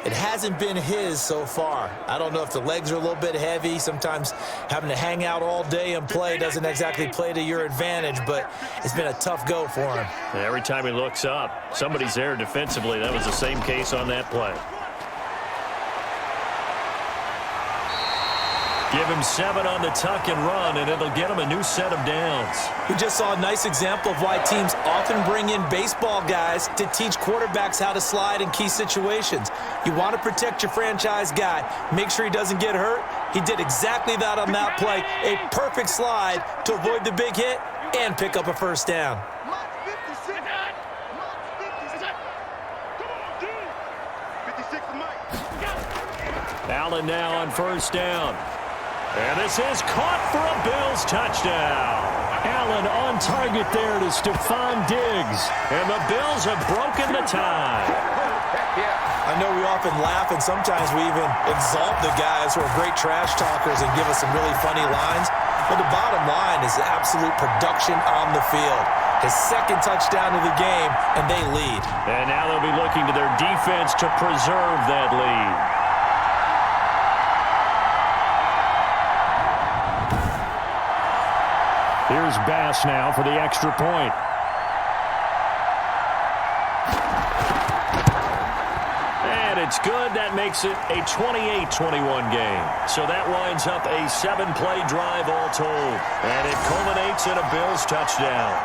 It hasn't been his so far. I don't know if the legs are a little bit heavy. Sometimes having to hang out all day and play doesn't exactly play to your advantage, but it's been a tough go for him. And every time he looks up, somebody's there defensively. That was the same case on that play. Give him 7 on the tuck and run, and it'll get him a new set of downs. We just saw a nice example of why teams often bring in baseball guys to teach quarterbacks how to slide in key situations. You want to protect your franchise guy. Make sure he doesn't get hurt. He did exactly that on that play. A perfect slide to avoid the big hit and pick up a 1st down. Allen now on 1st down. And this is caught for a Bills touchdown. Allen on target there to Stephon Diggs. And the Bills have broken the tie. I know we often laugh, and sometimes we even exalt the guys who are great trash talkers and give us some really funny lines. But the bottom line is absolute production on the field. His 2nd touchdown of the game, and they lead. And now they'll be looking to their defense to preserve that lead. Here's Bass now for the extra point. And it's good. That makes it a 28-21 game. So that winds up a 7-play drive all told. And it culminates in a Bills touchdown.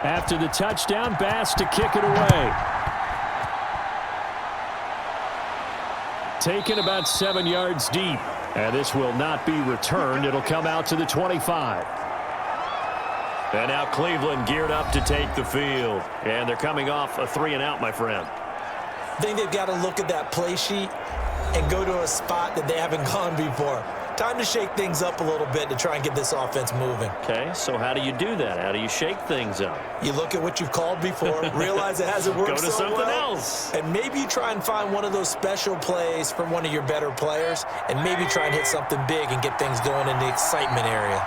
After the touchdown, Bass to kick it away. Taken about 7 yards deep. And this will not be returned. It'll come out to the 25. And now Cleveland geared up to take the field. And they're coming off a 3-and-out, my friend. I think they've got to look at that play sheet and go to a spot that they haven't gone before. Time to shake things up a little bit to try and get this offense moving. Okay, so how do you do that? How do you shake things up? You look at what you've called before, realize it hasn't worked Go to so something well, else. and maybe you try and find one of those special plays from one of your better players, and maybe try and hit something big and get things going in the excitement area.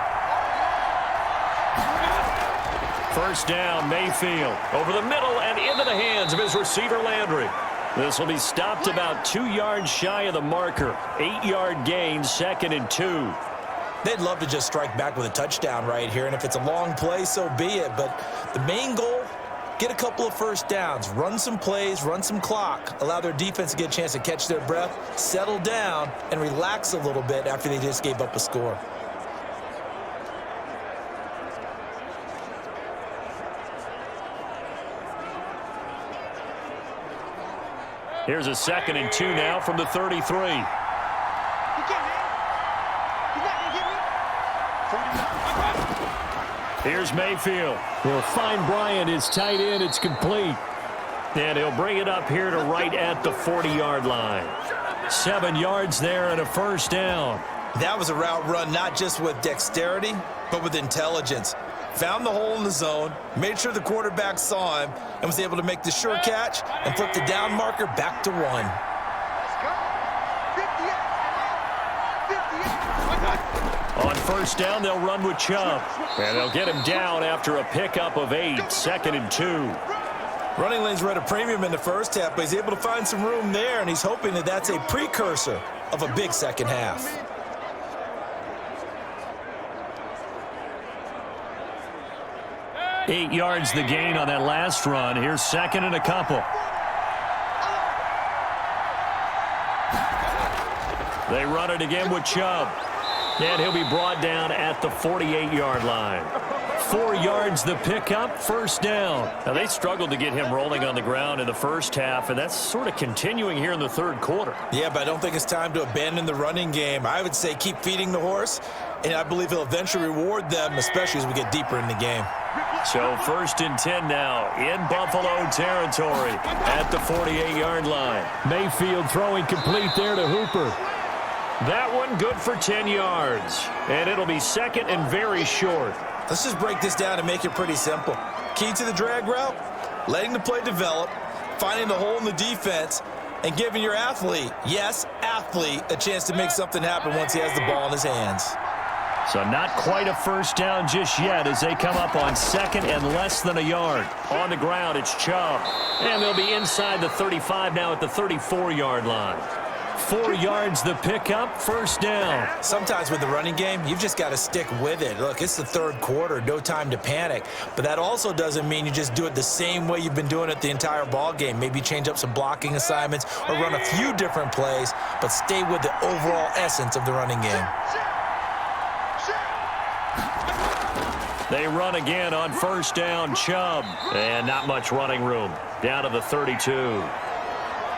First down, Mayfield. Over the middle and into the hands of his receiver, Landry. This will be stopped about 2 yards shy of the marker. 8-yard gain, 2nd and 2. They'd love to just strike back with a touchdown right here, and if it's a long play, so be it. But the main goal, get a couple of first downs, run some plays, run some clock, allow their defense to get a chance to catch their breath, settle down, and relax a little bit after they just gave up a score. Here's a 2nd and 2 now from the 33. Here's Mayfield. He'll find Bryant, his tight end. It's complete. And he'll bring it up here to right at the 40-yard line. 7 yards there and a first down. That was a route run not just with dexterity, but with intelligence. Found the hole in the zone, made sure the quarterback saw him, and was able to make the sure catch and flip the down marker back to 1. On first down, they'll run with Chubb. And they'll get him down after a pickup of 8, 2nd and 2. Running lanes were at a premium in the first half, but he's able to find some room there, and he's hoping that that's a precursor of a big second half. Eight yards the gain on that last run. Here's 2nd and a couple. They run it again with Chubb. And he'll be brought down at the 48-yard line. 4 yards the pickup, first down. Now, they struggled to get him rolling on the ground in the first half, and that's sort of continuing here in the third quarter. Yeah, but I don't think it's time to abandon the running game. I would say keep feeding the horse, and I believe he'll eventually reward them, especially as we get deeper in the game. So 1st and 10 now in Buffalo territory at the 48-yard line. Mayfield throwing complete there to Hooper. That one good for 10 yards. And it'll be 2nd and very short. Let's just break this down and make it pretty simple. Key to the drag route, letting the play develop, finding the hole in the defense, and giving your athlete, yes, athlete, a chance to make something happen once he has the ball in his hands. So not quite a first down just yet as they come up on 2nd and less than a yard. On the ground, it's Chubb. And they'll be inside the 35 now at the 34-yard line. 4 yards the pickup, first down. Sometimes with the running game, you've just got to stick with it. Look, it's the third quarter, no time to panic. But that also doesn't mean you just do it the same way you've been doing it the entire ball game. Maybe change up some blocking assignments or run a few different plays, but stay with the overall essence of the running game. They run again on first down, Chubb. And not much running room. Down to the 32.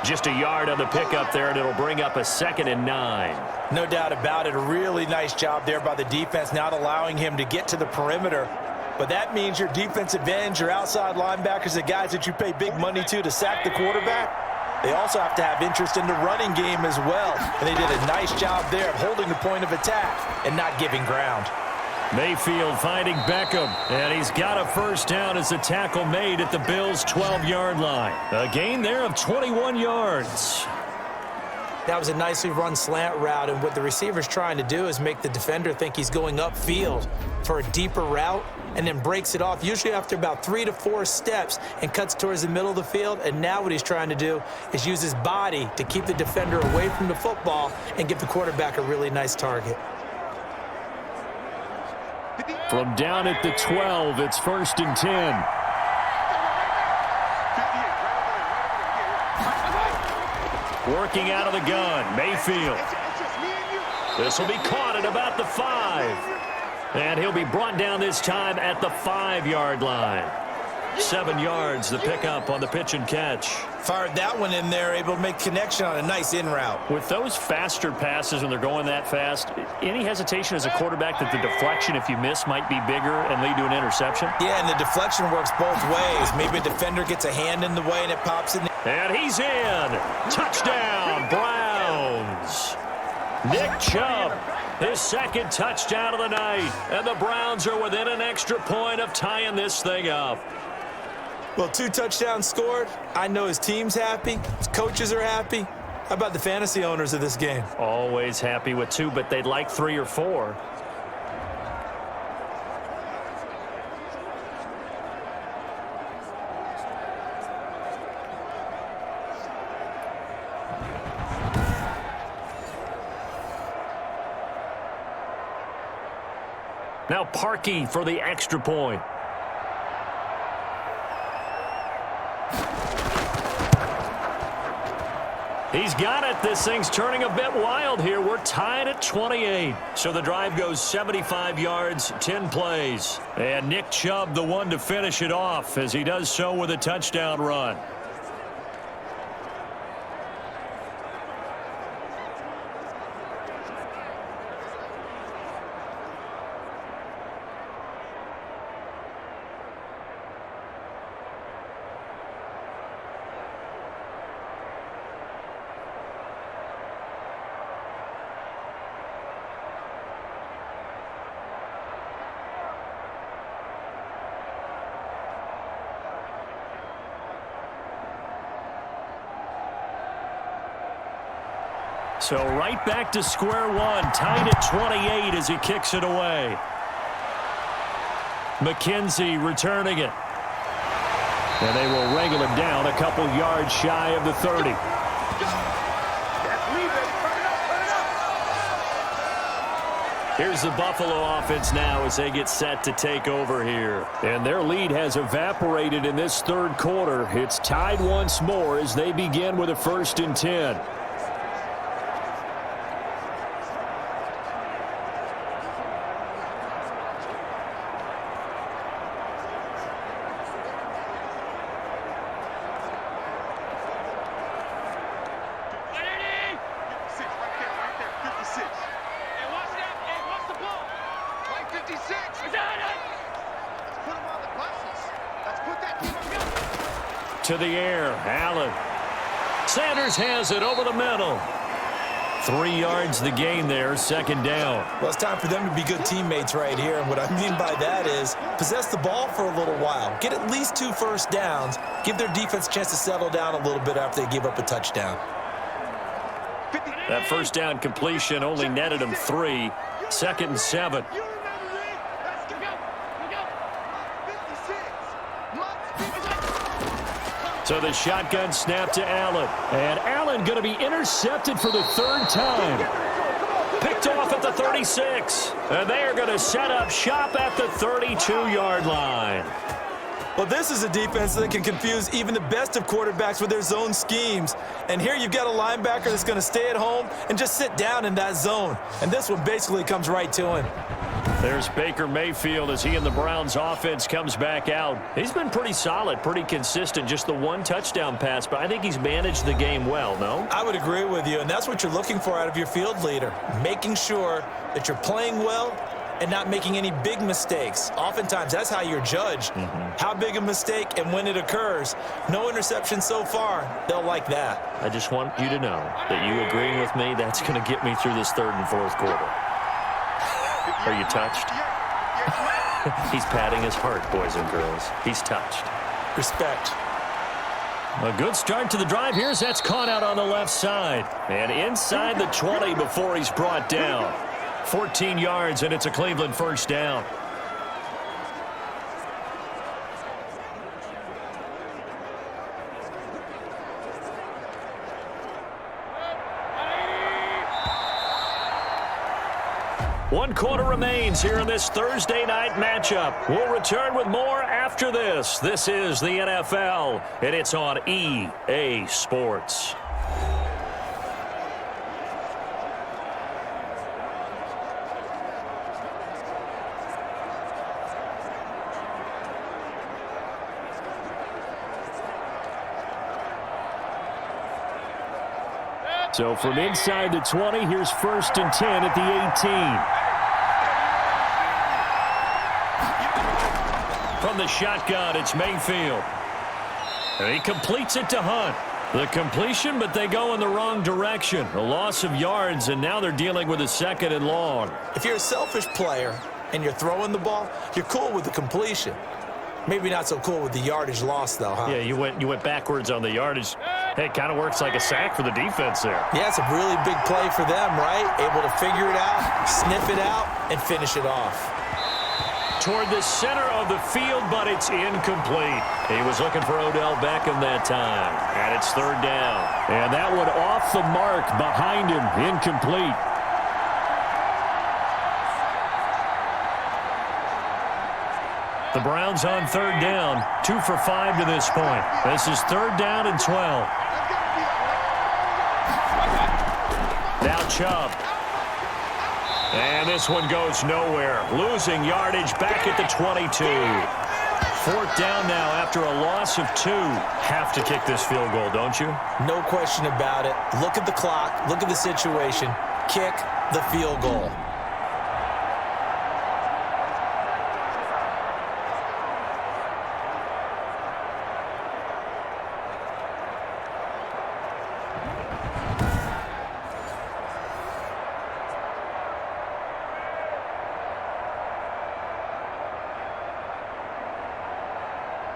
Just a yard on the pickup there, and it'll bring up a 2nd and 9. No doubt about it. A really nice job there by the defense, not allowing him to get to the perimeter. But that means your defensive ends, your outside linebackers, the guys that you pay big money to sack the quarterback, they also have to have interest in the running game as well. And they did a nice job there of holding the point of attack and not giving ground. Mayfield finding Beckham, and he's got a first down as the tackle made at the Bills' 12-yard line. A gain there of 21 yards. That was a nicely run slant route, and what the receiver's trying to do is make the defender think he's going upfield for a deeper route and then breaks it off, usually after about 3 to 4 steps, and cuts towards the middle of the field. And now what he's trying to do is use his body to keep the defender away from the football and give the quarterback a really nice target. From down at the 12, it's 1st and 10. Working out of the gun, Mayfield. This will be caught at about the 5. And he'll be brought down this time at the 5-yard line. 7 yards, the pickup on the pitch and catch. Fired that one in there, able to make connection on a nice in route. With those faster passes when they're going that fast, any hesitation as a quarterback that the deflection, if you miss, might be bigger and lead to an interception? Yeah, and the deflection works both ways. Maybe a defender gets a hand in the way and it pops in. And he's in. Touchdown, Browns. Nick Chubb His second touchdown of the night. And the Browns are within an extra point of tying this thing up. Well, 2 touchdowns scored. I know his team's happy. His coaches are happy. How about the fantasy owners of this game? Always happy with 2, but they'd like 3 or 4. Now Parkey for the extra point. He's got it. This thing's turning a bit wild here. We're tied at 28. So the drive goes 75 yards, 10 plays. And Nick Chubb, the one to finish it off, as he does so with a touchdown run. So right back to square one, tied at 28 as he kicks it away. McKenzie returning it. And they will wrangle him down a couple yards shy of the 30. Here's the Buffalo offense now as they get set to take over here. And their lead has evaporated in this third quarter. It's tied once more as they begin with a 1st and 10. To the air, Allen. Sanders has it over the middle. 3 yards the gain there, 2nd down. Well, it's time for them to be good teammates right here. And what I mean by that is possess the ball for a little while. Get at least 2 first downs. Give their defense a chance to settle down a little bit after they give up a touchdown. That 1st down completion only netted him 3. 2nd and 7. So the shotgun snap to Allen. And Allen going to be intercepted for the 3rd time. Picked off at the 36. And they are going to set up shop at the 32-yard line. Well, this is a defense that can confuse even the best of quarterbacks with their zone schemes. And here you've got a linebacker that's going to stay at home and just sit down in that zone. And this one basically comes right to him. There's Baker Mayfield as he and the Browns offense comes back out. He's been pretty solid, pretty consistent, just the 1 touchdown pass, but I think he's managed the game well, no? I would agree with you, and that's what you're looking for out of your field leader, making sure that you're playing well and not making any big mistakes. Oftentimes, that's how you're judged. How big a mistake and when it occurs. No interception so far. They'll like that. I just want you to know that you agreeing with me, that's going to get me through this 3rd and 4th quarter. Are you touched? He's patting his heart, boys and girls. He's touched. Respect. A good start to the drive. Here's that's caught out on the left side. And inside the 20 before he's brought down. 14 yards, and it's a Cleveland 1st down. One quarter remains here in this Thursday night matchup. We'll return with more after this. This is the NFL, and it's on EA Sports. So from inside the 20, here's 1st and 10 at the 18. From the shotgun, it's Mayfield. And he completes it to Hunt. The completion, but they go in the wrong direction. A loss of yards, and now they're dealing with a 2nd and long. If you're a selfish player and you're throwing the ball, you're cool with the completion. Maybe not so cool with the yardage loss, though, huh? Yeah, you went backwards on the yardage. Hey, it kind of works like a sack for the defense there. Yeah, it's a really big play for them, right? Able to figure it out, sniff it out, and finish it off. Toward the center of the field, but it's incomplete. He was looking for Odell Beckham that time, and it's 3rd down. And that one off the mark behind him, incomplete. The Browns on 3rd down, 2 for 5 to this point. This is 3rd down and 12. Now Chubb. And this one goes nowhere. Losing yardage back at the 22. 4th down now after a loss of 2. Have to kick this field goal, don't you? No question about it. Look at the clock. Look at the situation. Kick the field goal.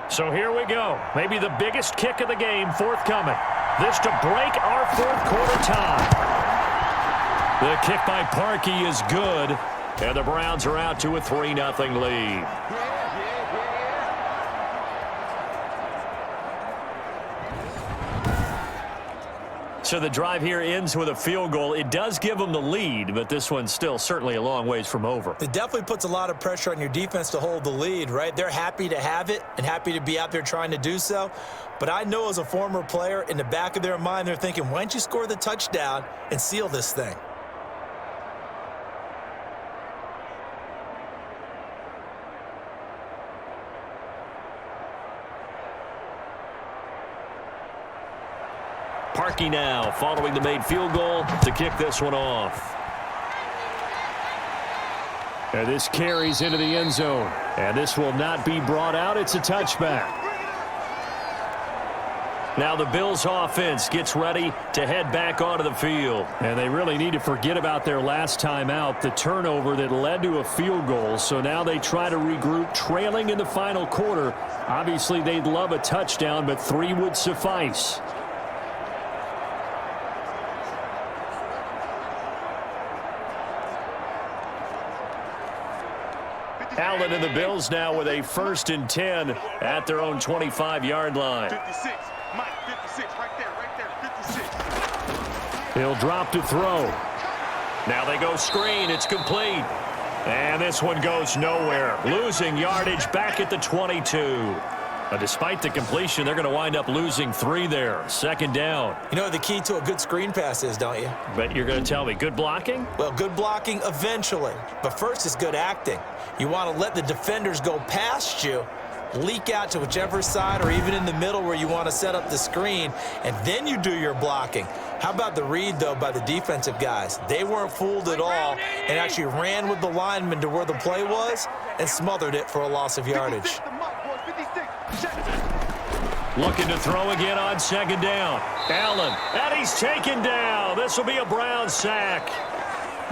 So here we go. Maybe the biggest kick of the game forthcoming. This to break our 4th quarter tie. The kick by Parkey is good. And the Browns are out to a 3-0 lead. So the drive here ends with a field goal. It does give them the lead, but this one's still certainly a long ways from over. It definitely puts a lot of pressure on your defense to hold the lead, right? They're happy to have it and happy to be out there trying to do so. But I know as a former player, in the back of their mind, they're thinking, why don't you score the touchdown and seal this thing? Parkey now following the made field goal to kick this one off. And this carries into the end zone. And this will not be brought out. It's a touchback. Now the Bills offense gets ready to head back onto the field. And they really need to forget about their last time out, the turnover that led to a field goal. So now they try to regroup, trailing in the final quarter. Obviously, they'd love a touchdown, but 3 would suffice. Allen and the Bills now with a 1st and 10 at their own 25-yard line. 56, Mike, 56, right there, 56. He'll drop to throw. Now they go screen. It's complete. And this one goes nowhere. Losing yardage back at the 22. Despite the completion, they're going to wind up losing 3 there. 2nd down. You know what the key to a good screen pass is, don't you? But you're going to tell me, good blocking? Well, good blocking eventually. But first is good acting. You want to let the defenders go past you, leak out to whichever side or even in the middle where you want to set up the screen, and then you do your blocking. How about the read, though, by the defensive guys? They weren't fooled at all and actually ran with the lineman to where the play was and smothered it for a loss of yardage. Looking to throw again on 2nd down. Allen, and he's taken down. This will be a Browns sack.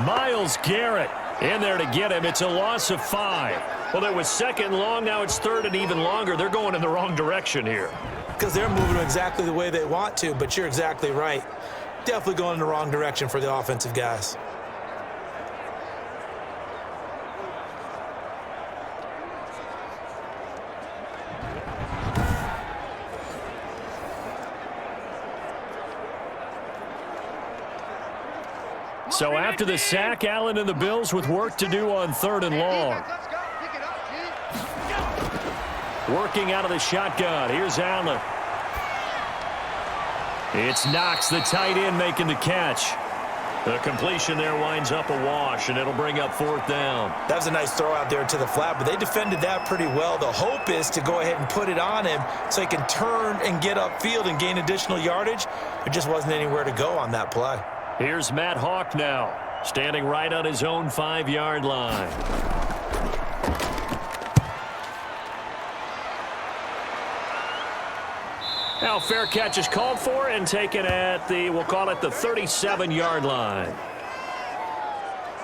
Myles Garrett in there to get him. It's a loss of 5. Well, it was 2nd and long. Now it's 3rd and even longer. They're going in the wrong direction here. Because they're moving exactly the way they want to, but you're exactly right. Definitely going in the wrong direction for the offensive guys. So after the sack, Allen and the Bills with work to do on 3rd and long. Working out of the shotgun. Here's Allen. It's Knox, the tight end, making the catch. The completion there winds up a wash, and it'll bring up 4th down. That was a nice throw out there to the flat, but they defended that pretty well. The hope is to go ahead and put it on him so he can turn and get upfield and gain additional yardage. There just wasn't anywhere to go on that play. Here's Matt Hawk now, standing right on his own 5-yard line. Now, fair catch is called for and taken at the, we'll call it the 37-yard line.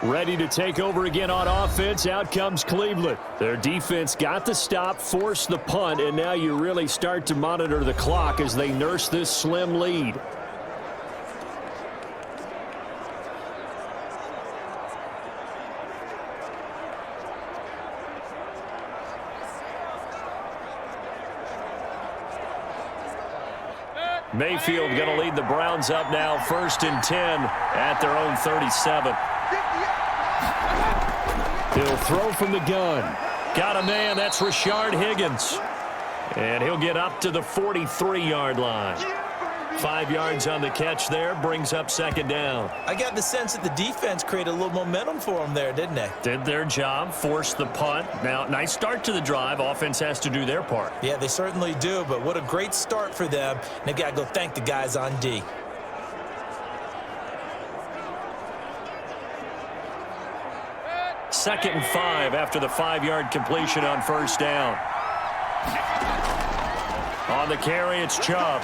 Ready to take over again on offense. Out comes Cleveland. Their defense got the stop, forced the punt, and now you really start to monitor the clock as they nurse this slim lead. Mayfield going to lead the Browns up now, 1st and 10 at their own 37. He'll throw from the gun. Got a man, that's Rashard Higgins. And he'll get up to the 43-yard line. 5 yards on the catch there, brings up 2nd down. I got the sense that the defense created a little momentum for them there, didn't they? Did their job, forced the punt. Now, nice start to the drive. Offense has to do their part. Yeah, they certainly do, but what a great start for them. And they've got to go thank the guys on D. Second and 5 after the 5-yard completion on 1st down. On the carry, it's Chubb.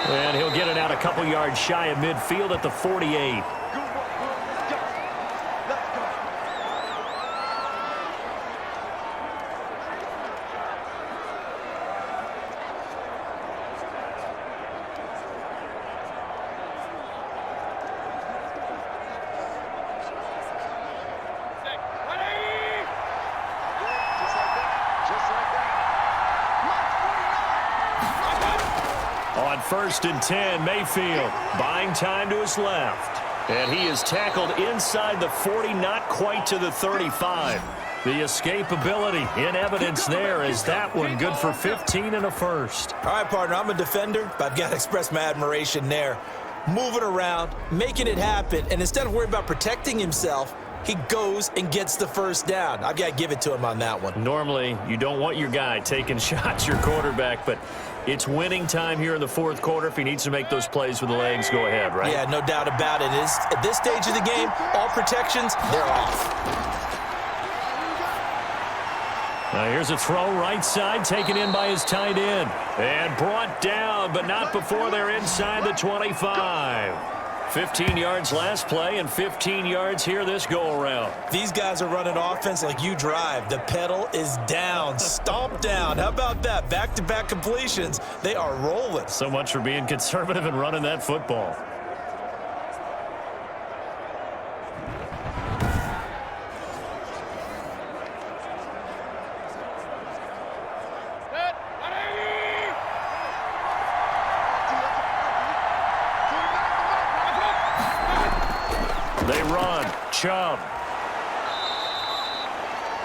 And he'll get it out a couple yards shy of midfield at the 48. On 1st and 10, Mayfield buying time to his left. And he is tackled inside the 40, not quite to the 35. The escapability in evidence there is that one good for 15 and a first. All right, partner, I'm a defender, but I've got to express my admiration there. Moving around, making it happen, and instead of worrying about protecting himself, he goes and gets the 1st down. I've got to give it to him on that one. Normally, you don't want your guy taking shots, your quarterback, but it's winning time here in the 4th quarter. If he needs to make those plays with the legs, go ahead, right? Yeah, no doubt about it. At this stage of the game, all protections, they're off. Now here's a throw right side, taken in by his tight end. And brought down, but not before they're inside the 25. 15 yards last play and 15 yards here this go-around. These guys are running offense like you drive. The pedal is down, stomp down. How about that? Back-to-back completions. They are rolling. So much for being conservative and running that football. They run. Chubb.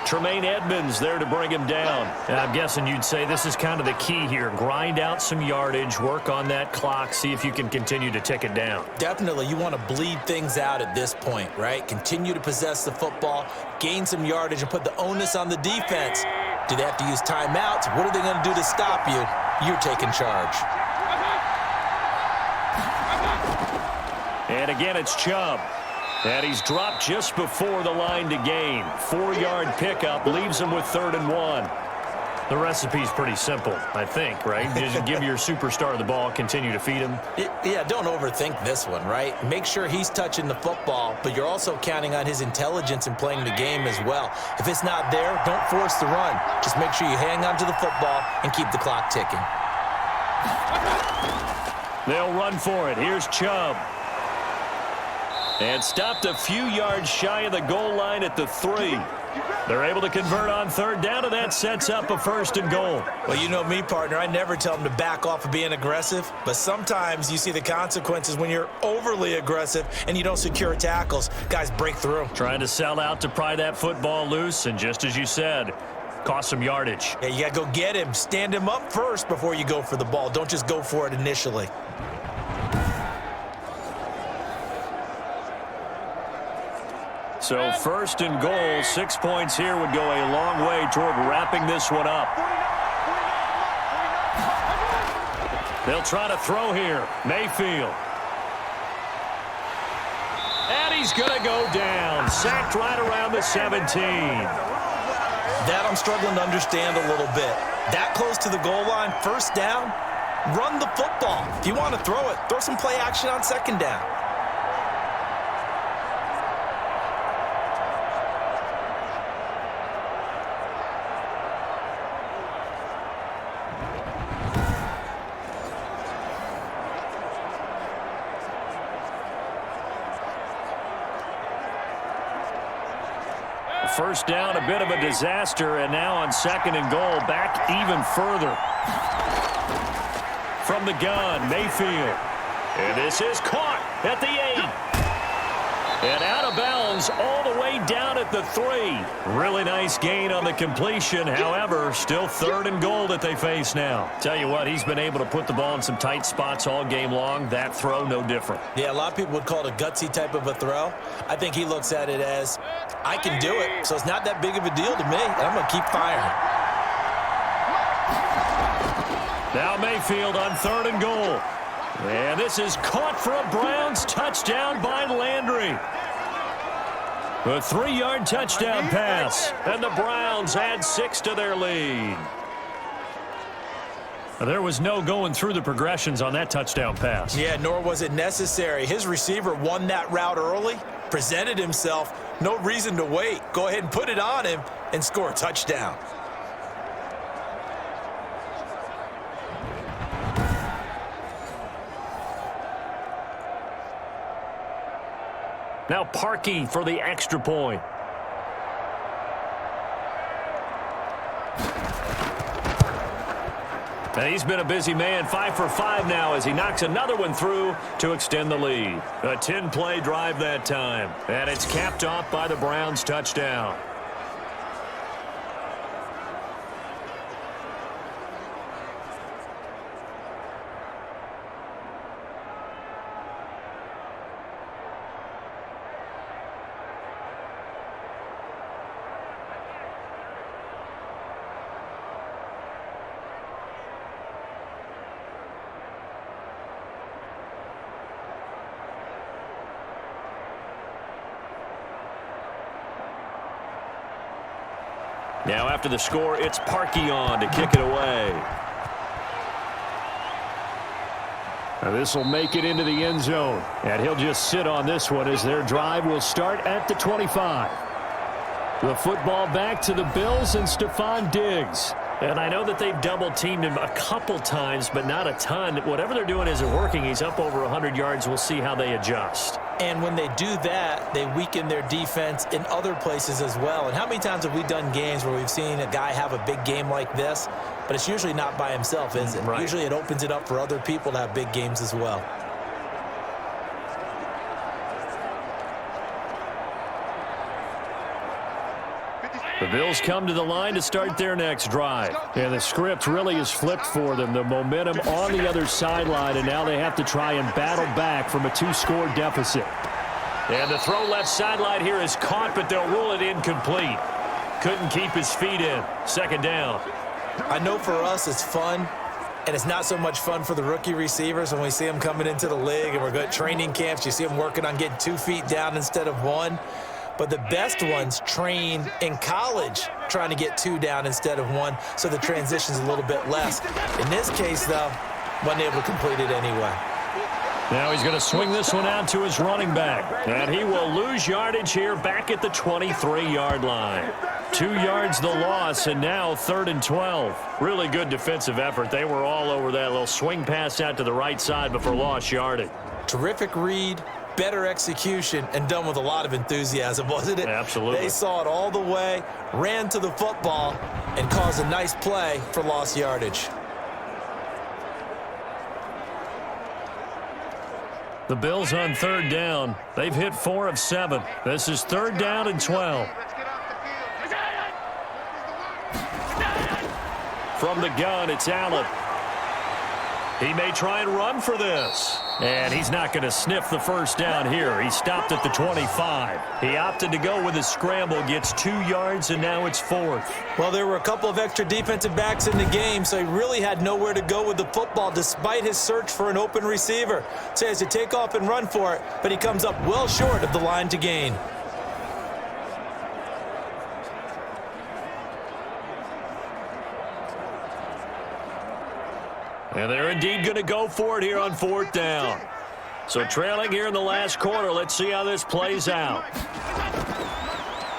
Tremaine Edmonds there to bring him down. And I'm guessing you'd say this is kind of the key here. Grind out some yardage, work on that clock, see if you can continue to tick it down. Definitely. You want to bleed things out at this point, right? Continue to possess the football, gain some yardage, and put the onus on the defense. Do they have to use timeouts? What are they going to do to stop you? You're taking charge. And again, it's Chubb. And he's dropped just before the line to gain. 4-yard pickup leaves him with 3rd and 1. The recipe's pretty simple, I think, right? Just give your superstar the ball, continue to feed him. Yeah, don't overthink this one, right? Make sure he's touching the football, but you're also counting on his intelligence in playing the game as well. If it's not there, don't force the run. Just make sure you hang on to the football and keep the clock ticking. They'll run for it. Here's Chubb. And stopped a few yards shy of the goal line at the 3. They're able to convert on 3rd down, and that sets up a 1st and goal. Well, you know me, partner. I never tell them to back off of being aggressive, but sometimes you see the consequences when you're overly aggressive and you don't secure tackles. Guys break through. Trying to sell out to pry that football loose, and just as you said, cost some yardage. Yeah, you got to go get him. Stand him up first before you go for the ball. Don't just go for it initially. So 1st and goal, 6 points here would go a long way toward wrapping this one up. They'll try to throw here. Mayfield. And he's going to go down. Sacked right around the 17. That I'm struggling to understand a little bit. That close to the goal line, 1st down, Run the football. If you want to throw it, throw some play action on second down. First down, a bit of a disaster, and now on second and goal, back even further. From the gun, Mayfield. And this is caught at the 8. And out of bounds all the way down at the 3. Really nice gain on the completion. However, still third and goal that they face now. Tell you what, he's been able to put the ball in some tight spots all game long. That throw, no different. Yeah, a lot of people would call it a gutsy type of a throw. I think he looks at it as, I can do it, so it's not that big of a deal to me, and I'm going to keep firing. Now Mayfield on third and goal. And this is caught for a Browns touchdown by Landry. A 3-yard touchdown pass, and the Browns add 6 to their lead. There was no going through the progressions on that touchdown pass. Yeah, nor was it necessary. His receiver won that route early, presented himself, no reason to wait. Go ahead and put it on him and score a touchdown. Now Parkey for the extra point. And he's been a busy man, 5 for 5 now as he knocks another one through to extend the lead. A 10-play drive that time. And it's capped off by the Browns touchdown. Now after the score, it's Parkey on to kick it away. Now this will make it into the end zone. And he'll just sit on this one as their drive will start at the 25. The football back to the Bills and Stephon Diggs. And I know that they've double-teamed him a couple times, but not a ton. Whatever they're doing isn't working. He's up over 100 yards. We'll see how they adjust. And when they do that, they weaken their defense in other places as well. And how many times have we done games where we've seen a guy have a big game like this, but it's usually not by himself, is it? Right. Usually it opens it up for other people to have big games as well. The Bills come to the line to start their next drive. And the script really is flipped for them. The momentum on the other sideline, and now they have to try and battle back from a 2-score deficit. And the throw left sideline here is caught, but they'll rule it incomplete. Couldn't keep his feet in. Second down. I know for us it's fun, and it's not so much fun for the rookie receivers when we see them coming into the league and we're good training camps. You see them working on getting 2 feet down instead of 1. But the best ones train in college trying to get 2 down instead of 1, so the transition's a little bit less. In this case, though, wasn't able to complete it anyway. Now he's going to swing this one out to his running back. And he will lose yardage here back at the 23-yard line. 2 yards the loss, and now 3rd and 12. Really good defensive effort. They were all over that little swing pass out to the right side before lost yardage. Terrific read, better execution, and done with a lot of enthusiasm, wasn't it? Absolutely. They saw it all the way, ran to the football, and caused a nice play for lost yardage. The Bills on 3rd down. They've hit 4 of 7. This is 3rd down and 12. From the gun, it's Allen. He may try and run for this. And he's not going to sniff the first down here. He stopped at the 25. He opted to go with his scramble, gets 2 yards, and now it's 4th. Well, there were a couple of extra defensive backs in the game, so he really had nowhere to go with the football despite his search for an open receiver. So he has to take off and run for it, but he comes up well short of the line to gain. And they're indeed going to go for it here on 4th down. So trailing here in the last quarter. Let's see how this plays out.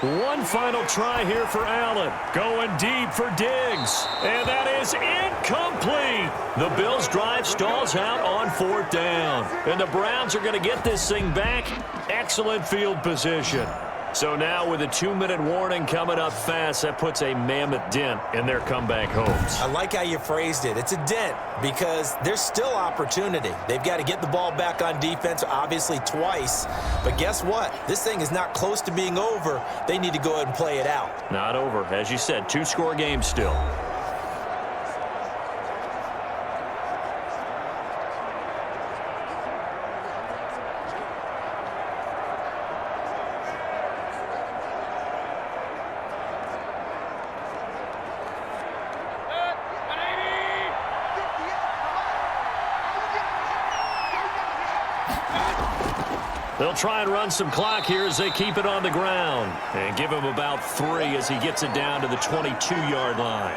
One final try here for Allen. Going deep for Diggs. And that is incomplete. The Bills' drive stalls out on 4th down. And the Browns are going to get this thing back. Excellent field position. So now with a 2-minute warning coming up fast, that puts a mammoth dent in their comeback hopes. I like how you phrased it. It's a dent because there's still opportunity. They've got to get the ball back on defense, obviously twice. But guess what? This thing is not close to being over. They need to go ahead and play it out. Not over. As you said, 2-score game still. They'll try and run some clock here as they keep it on the ground. And give him about 3 as he gets it down to the 22-yard line.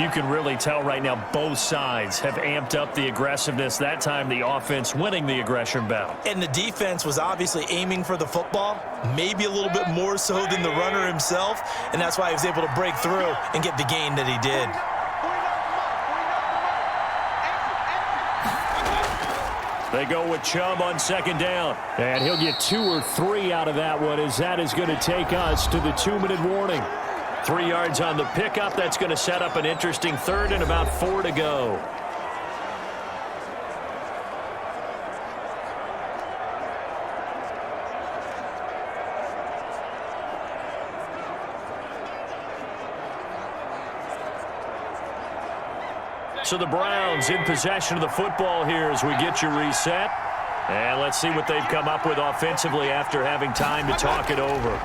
You can really tell right now both sides have amped up the aggressiveness. That time the offense winning the aggression battle. And the defense was obviously aiming for the football, maybe a little bit more so than the runner himself. And that's why he was able to break through and get the gain that he did. They go with Chubb on 2nd down. And he'll get 2 or 3 out of that one as that is going to take us to the 2-minute warning. 3 yards on the pickup. That's going to set up an interesting 3rd and about 4 to go. So the Browns in possession of the football here as we get you reset. And let's see what they've come up with offensively after having time to talk it over.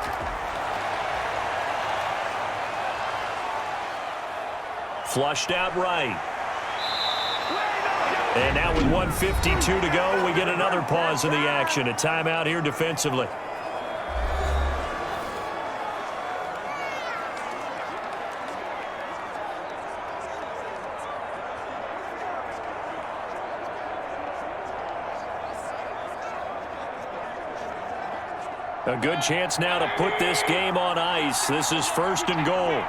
Flushed out right. And now with 1:52 to go, we get another pause in the action. A timeout here defensively. A good chance now to put this game on ice. This is 1st and goal.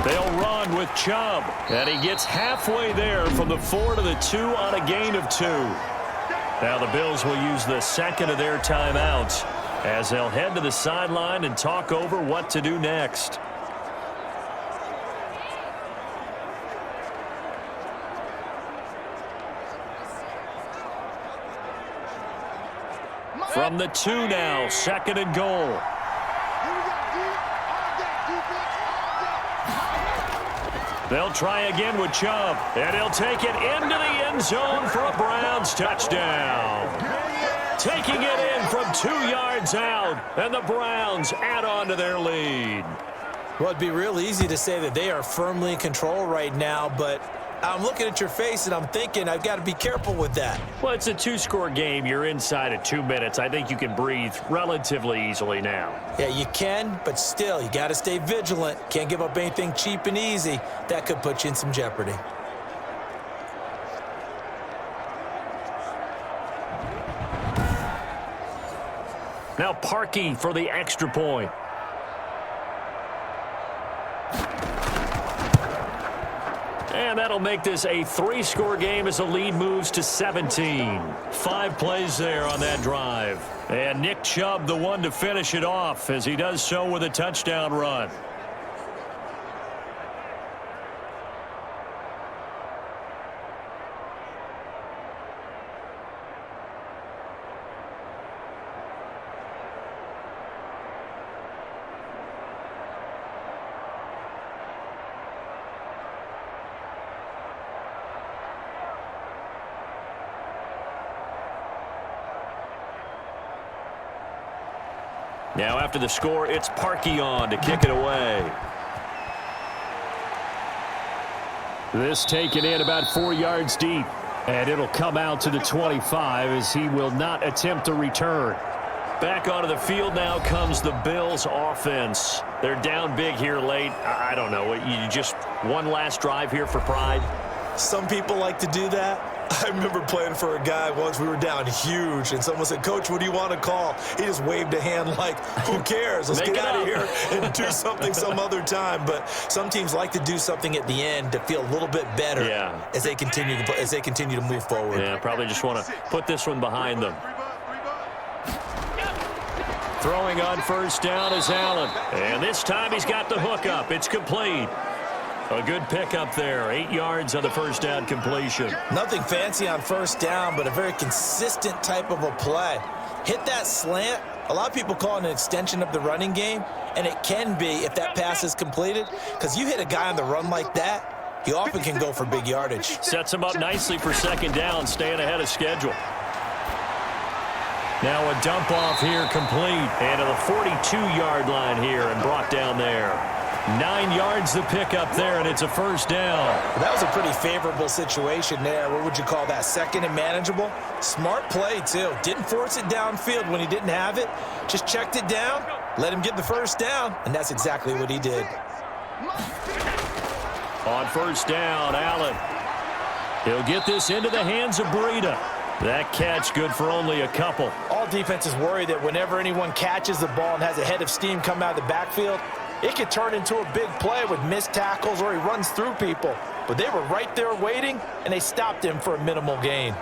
They'll run with Chubb. And he gets halfway there from the 4 to the 2 on a gain of 2. Now the Bills will use the 2nd of their timeouts as they'll head to the sideline and talk over what to do next. From the 2 now, 2nd and goal. They'll try again with Chubb, and he'll take it into the end zone for a Browns touchdown. Taking it in from 2 yards out, and the Browns add on to their lead. Well, it'd be real easy to say that they are firmly in control right now, but I'm looking at your face and I'm thinking I've got to be careful with that. Well, it's a 2-score game. You're inside of 2 minutes. I think you can breathe relatively easily now. Yeah, you can, but still, you got to stay vigilant. Can't give up anything cheap and easy. That could put you in some jeopardy. Now Parkey for the extra point. And that'll make this a 3-score game as the lead moves to 17. 5 plays there on that drive. And Nick Chubb, the one to finish it off, as he does so with a touchdown run. Now after the score, it's Parkey on to kick it away. This taken in about 4 yards deep. And it'll come out to the 25 as he will not attempt to return. Back onto the field now comes the Bills offense. They're down big here late. I don't know. You just One last drive here for Pride. Some people like to do that. I remember playing for a guy once. We were down huge, and someone said, "Coach, what do you want to call?" He just waved a hand like, who cares? Let's get out of here and do something some other time. But some teams like to do something at the end to feel a little bit better as they continue to move forward. Yeah, probably just want to put this one behind them. Throwing on first down is Allen. And this time he's got the hook up. It's complete. A good pickup there. 8 yards on the first down completion. Nothing fancy on first down, but a very consistent type of a play. Hit that slant. A lot of people call it an extension of the running game, and it can be if that pass is completed, because you hit a guy on the run like that, he often can go for big yardage. Sets him up nicely for second down, staying ahead of schedule. Now a dump off here complete. And to the 42-yard line here and brought down there. 9 yards the pickup there, and it's a first down. That was a pretty favorable situation there. What would you call that? Second and manageable? Smart play, too. Didn't force it downfield when he didn't have it. Just checked it down, let him get the first down, and that's exactly what he did. On first down, Allen. He'll get this into the hands of Breida. That catch good for only a couple. All defenses worry that whenever anyone catches the ball and has a head of steam come out of the backfield, it could turn into a big play with missed tackles or he runs through people. But they were right there waiting, and they stopped him for a minimal gain.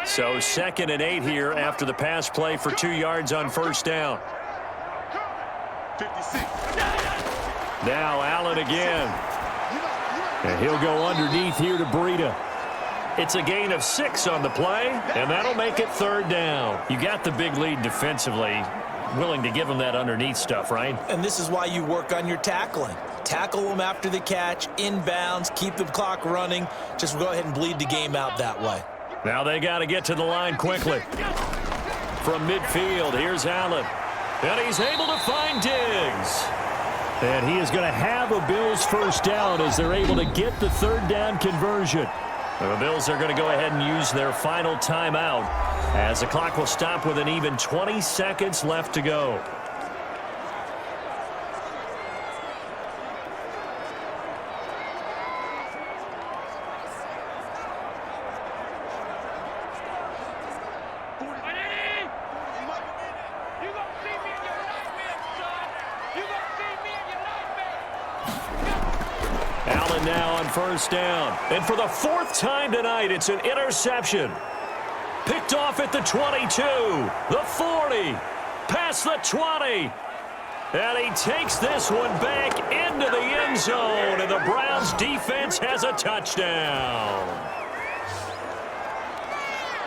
So 2nd and 8 here after the pass play for 2 yards on first down. 56. Now Allen again. And he'll go underneath here to Breida. It's a gain of 6 on the play, and that'll make it third down. You got the big lead defensively. Willing to give him that underneath stuff, right? And this is why you work on your tackling. Tackle them after the catch, inbounds, keep the clock running. Just go ahead and bleed the game out that way. Now they got to get to the line quickly. From midfield, here's Allen. And he's able to find Diggs. And he is going to have a Bills first down as they're able to get the third down conversion. The Bills are going to go ahead and use their final timeout as the clock will stop with an even 20 seconds left to go. Allen now on first down. And for the 4th time tonight, it's an interception. Picked off at the 22, the 40, past the 20. And he takes this one back into the end zone, and the Browns defense has a touchdown.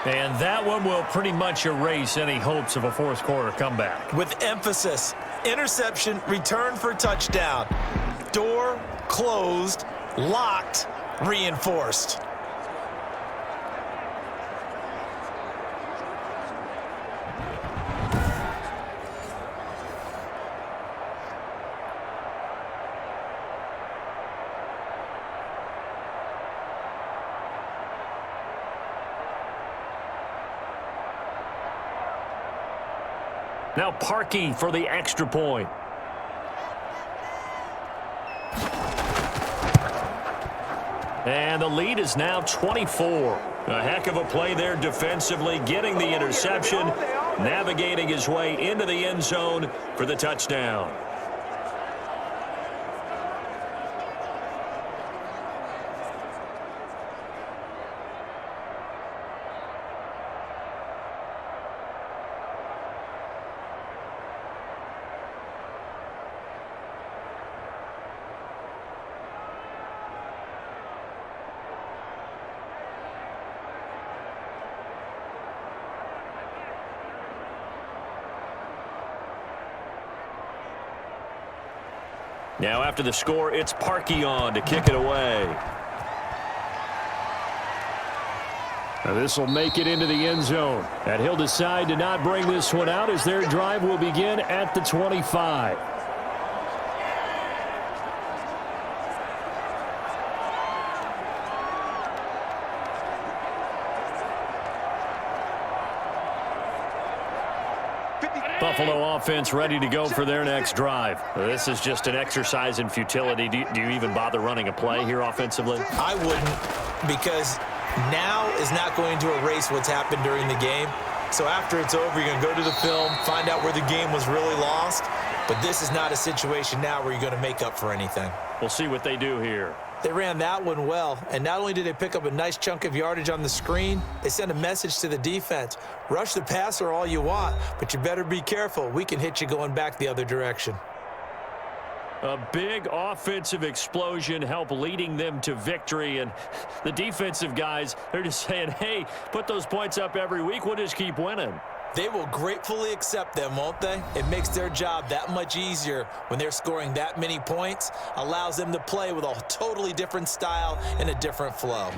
And that one will pretty much erase any hopes of a fourth quarter comeback. With emphasis, interception, return for touchdown. Door closed, locked, reinforced. Now Parkey for the extra point. And the lead is now 24. A heck of a play there defensively, getting the interception, navigating his way into the end zone for the touchdown. Now after the score, it's Parkey on to kick it away. Now this will make it into the end zone. And he'll decide to not bring this one out as their drive will begin at the 25. Buffalo offense ready to go for their next drive. This is just an exercise in futility. Do you even bother running a play here offensively? I wouldn't, because now is not going to erase what's happened during the game. So after it's over, you're going to go to the film, find out where the game was really lost. But this is not a situation now where you're going to make up for anything. We'll see what they do here. They ran that one well, and not only did they pick up a nice chunk of yardage on the screen, they sent a message to the defense. Rush the passer all you want, but you better be careful. We can hit you going back the other direction. A big offensive explosion helped leading them to victory, and the defensive guys, they're just saying, hey, put those points up every week, we'll just keep winning. They will gratefully accept them, won't they? It makes their job that much easier when they're scoring that many points, allows them to play with a totally different style and a different flow.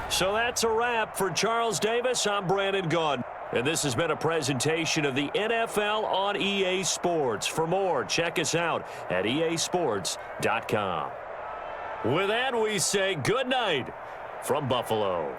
So that's a wrap for Charles Davis. I'm Brandon Gunn. And this has been a presentation of the NFL on EA Sports. For more, check us out at easports.com. With that, we say good night from Buffalo.